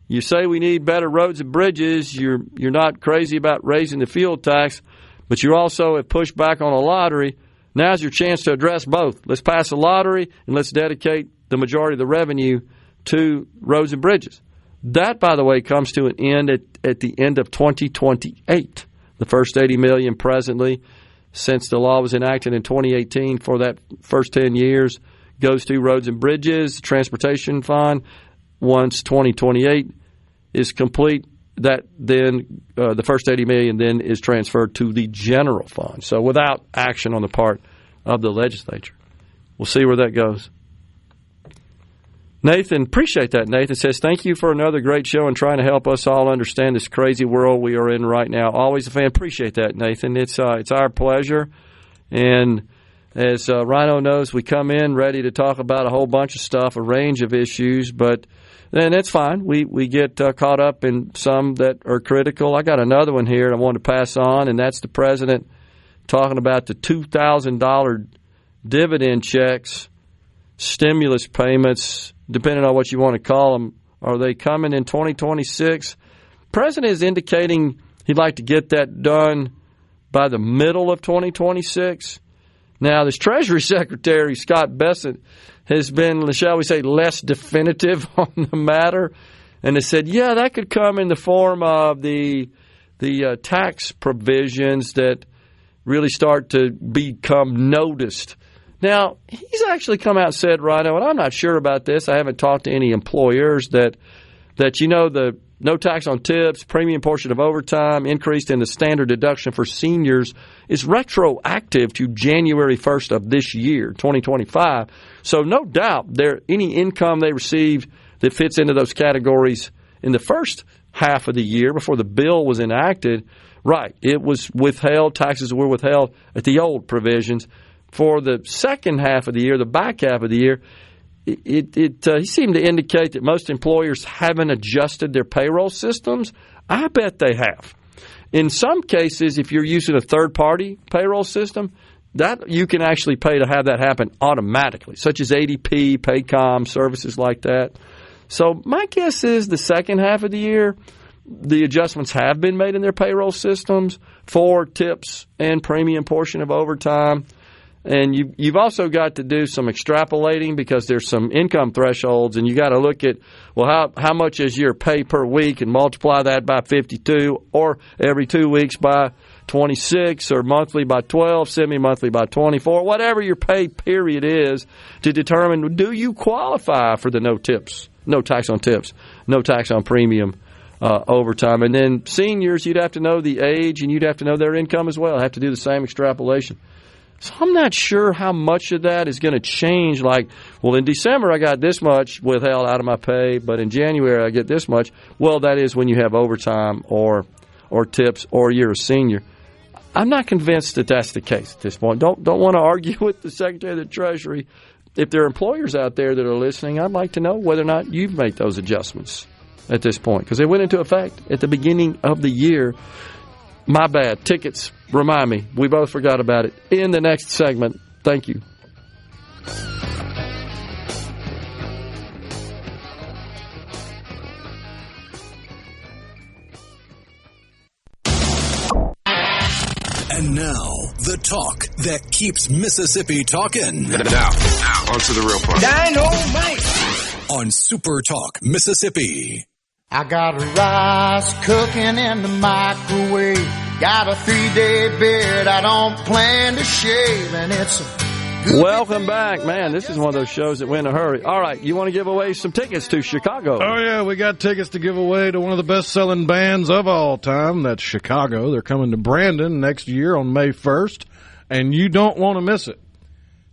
you say we need better roads and bridges. You're not crazy about raising the fuel tax, but you also have pushed back on a lottery. Now's your chance to address both. Let's pass a lottery, and let's dedicate the majority of the revenue to roads and bridges. That, by the way, comes to an end at the end of 2028. The first $80 million presently, since the law was enacted in 2018 for that first 10 years, goes to roads and bridges, transportation fund. Once 2028 is complete, that then the first $80 million then is transferred to the general fund. So without action on the part of the legislature. We'll see where that goes. Nathan, appreciate that. Nathan says, thank you for another great show and trying to help us all understand this crazy world we are in right now. Always a fan. Appreciate that, Nathan. It's our pleasure. And as Rhino knows, we come in ready to talk about a whole bunch of stuff, a range of issues, but then it's fine. We get caught up in some that are critical. I got another one here I want to pass on, and that's the president talking about the $2,000 dividend checks, stimulus payments, depending on what you want to call them. Are they coming in 2026? President is indicating he'd like to get that done by the middle of 2026. Now, this Treasury Secretary, Scott Bessent, has been, shall we say, less definitive on the matter, and has said, yeah, that could come in the form of the tax provisions that really start to become noticed. Now, he's actually come out and said, Rhino, and I'm not sure about this, I haven't talked to any employers, that you know, the no tax on tips, premium portion of overtime, increased in the standard deduction for seniors is retroactive to January 1st of this year, 2025. So no doubt any income they received that fits into those categories in the first half of the year before the bill was enacted, right, it was withheld, taxes were withheld at the old provisions. For the second half of the year, the back half of the year, he seemed to indicate that most employers haven't adjusted their payroll systems. I bet they have. In some cases, if you're using a third-party payroll system, that you can actually pay to have that happen automatically, such as ADP, Paycom, services like that. So my guess is the second half of the year, the adjustments have been made in their payroll systems for tips and premium portion of overtime. And you've also got to do some extrapolating because there's some income thresholds, and you got to look at, well, how much is your pay per week and multiply that by 52, or every 2 weeks by 26, or monthly by 12, semi-monthly by 24, whatever your pay period is, to determine, do you qualify for the no tax on tips, no tax on premium overtime. And then seniors, you'd have to know the age, and you'd have to know their income as well. Have to do the same extrapolation. So I'm not sure how much of that is going to change. Like, well, in December I got this much withheld out of my pay, but in January I get this much. Well, that is when you have overtime or tips or you're a senior. I'm not convinced that that's the case at this point. Don't want to argue with the Secretary of the Treasury. If there are employers out there that are listening, I'd like to know whether or not you've made those adjustments at this point, because they went into effect at the beginning of the year. My bad. Tickets, remind me. We both forgot about it. In the next segment. Thank you. And now, the talk that keeps Mississippi talking. Now, on to the real part. Dynamite! On SuperTalk, Mississippi. I got rice cooking in the microwave. Got a 3-day beard I don't plan to shave, and it's a welcome back. Man, this is one of those shows that went in a hurry. All right, you want to give away some tickets to Chicago? Oh, yeah, we got tickets to give away to one of the best-selling bands of all time. That's Chicago. They're coming to Brandon next year on May 1st, and you don't want to miss it.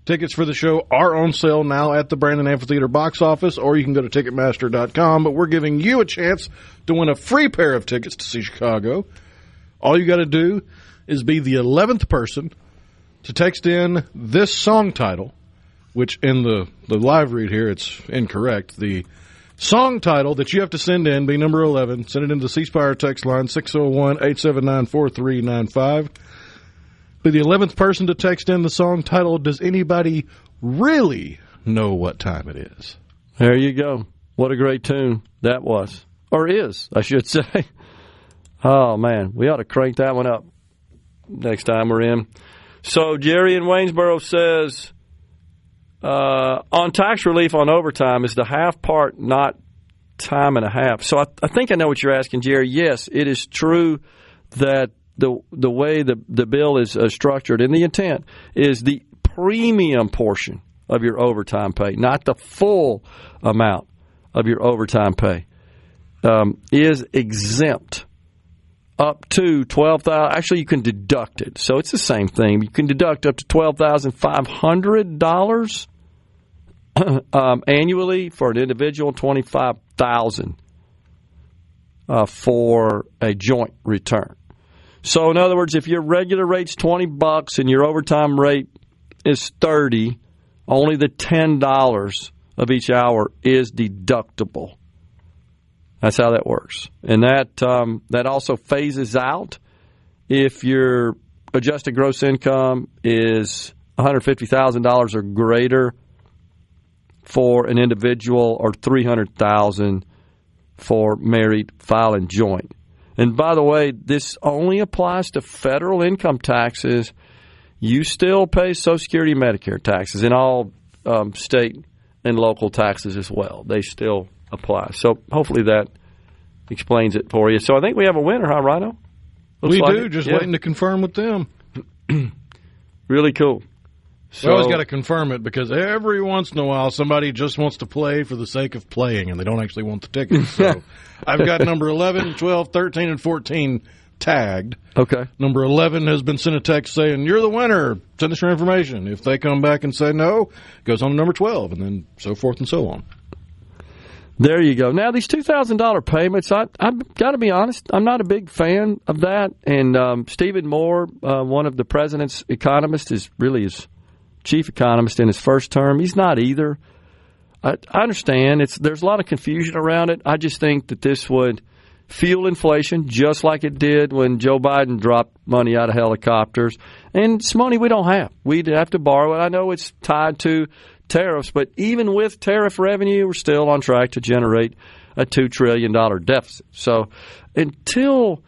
Tickets for the show are on sale now at the Brandon Amphitheater box office, or you can go to Ticketmaster.com. But we're giving you a chance to win a free pair of tickets to see Chicago. All you got to do is be the 11th person to text in this song title, which in the live read here, it's incorrect. The song title that you have to send in, be number 11. Send it into the C Spire text line, 601-879-4395. Be the 11th person to text in the song title. Does anybody really know what time it is? There you go. What a great tune that was. Or is, I should say. Oh, man. We ought to crank that one up next time we're in. So Jerry in Waynesboro says, on tax relief on overtime, is the half part not time and a half? So I think I know what you're asking, Jerry. Yes, it is true that the way the bill is structured and the intent is the premium portion of your overtime pay, not the full amount of your overtime pay, is exempt up to $12,000. Actually, you can deduct it. So it's the same thing. You can deduct up to $12,500 annually for an individual, $25,000 for a joint return. So, in other words, if your regular rate's $20 and your overtime rate is $30, only the $10 of each hour is deductible. That's how that works. And that also phases out if your adjusted gross income is $150,000 or greater for an individual, or $300,000 for married filing joint. And by the way, this only applies to federal income taxes. You still pay Social Security and Medicare taxes, and all state and local taxes as well. They still apply. So hopefully that explains it for you. So I think we have a winner, huh, Rhino? Looks we like do, just waiting to confirm with them. Really cool. So, we always got to confirm it because every once in a while somebody just wants to play for the sake of playing and they don't actually want the ticket. So I've got number 11, 12, 13, and 14 tagged. Okay. Number 11 has been sent a text saying, "You're the winner. Send us your information." If they come back and say no, it goes on to number 12, and then so forth and so on. There you go. Now, these $2,000 payments, I've got to be honest, I'm not a big fan of that. And Stephen Moore, one of the president's economists, is really his chief economist in his first term. He's not either. I understand. There's a lot of confusion around it. I just think that this would fuel inflation just like it did when Joe Biden dropped money out of helicopters. And it's money we don't have. We'd have to borrow it. I know it's tied to tariffs, but even with tariff revenue, we're still on track to generate a $2 trillion deficit. So until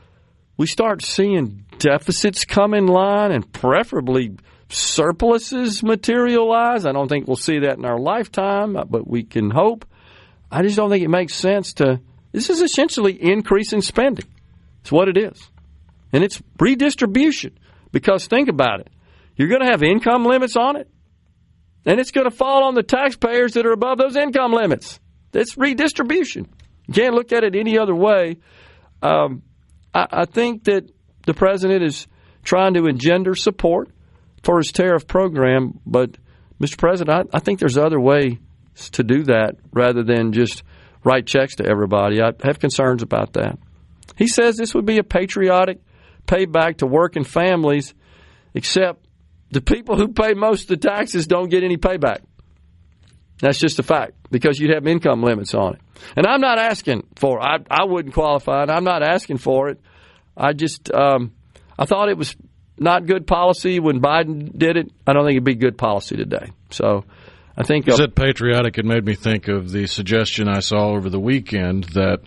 we start seeing deficits come in line and preferably surpluses materialize, I don't think we'll see that in our lifetime, but we can hope. I just don't think it makes sense to. This is essentially increasing spending. It's what it is. And it's redistribution. Because think about it. You're going to have income limits on it. And it's going to fall on the taxpayers that are above those income limits. It's redistribution. You can't look at it any other way. I think that the president is trying to engender support for his tariff program. But, Mr. President, I think there's other ways to do that rather than just write checks to everybody. I have concerns about that. He says this would be a patriotic payback to working families, except the people who pay most of the taxes don't get any payback. That's just a fact, because you'd have income limits on it. And I'm not asking for it. I wouldn't qualify, and I'm not asking for it. I just I thought it was not good policy when Biden did it. I don't think it'd be good policy today. So I think you said patriotic. It made me think of the suggestion I saw over the weekend that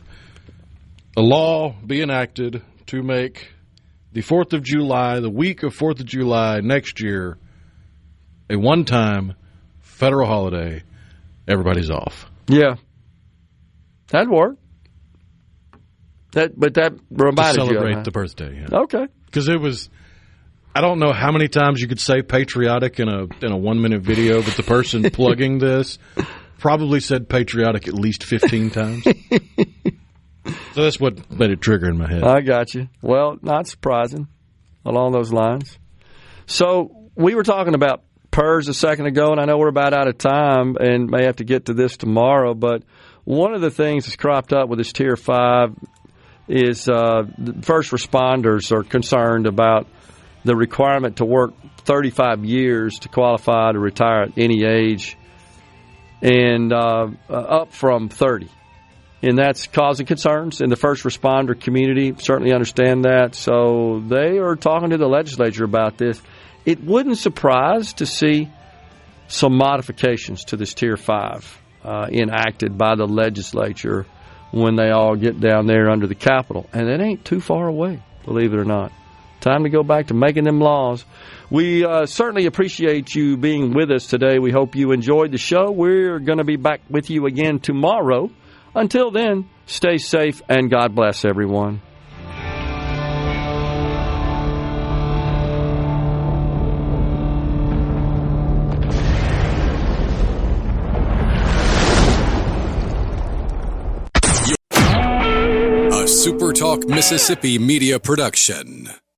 a law be enacted to make the 4th of July, the week of 4th of July next year, a one-time federal holiday. Everybody's off. Yeah. That'd work. But that reminded you. To celebrate the birthday. Yeah. Okay. Because it was, I don't know how many times you could say patriotic in a 1-minute video, but the person plugging this probably said patriotic at least 15 times. So that's what made it trigger in my head. I got you. Well, not surprising along those lines. So we were talking about PERS a second ago, and I know we're about out of time and may have to get to this tomorrow, but one of the things that's cropped up with this Tier 5 is the first responders are concerned about the requirement to work 35 years to qualify to retire at any age, and up from 30. And that's causing concerns in the first responder community. Certainly understand that. So they are talking to the legislature about this. It wouldn't surprise to see some modifications to this Tier 5 enacted by the legislature when they all get down there under the Capitol. And it ain't too far away, believe it or not. Time to go back to making them laws. We certainly appreciate you being with us today. We hope you enjoyed the show. We're going to be back with you again tomorrow. Until then, stay safe and God bless everyone. A SuperTalk Mississippi media production.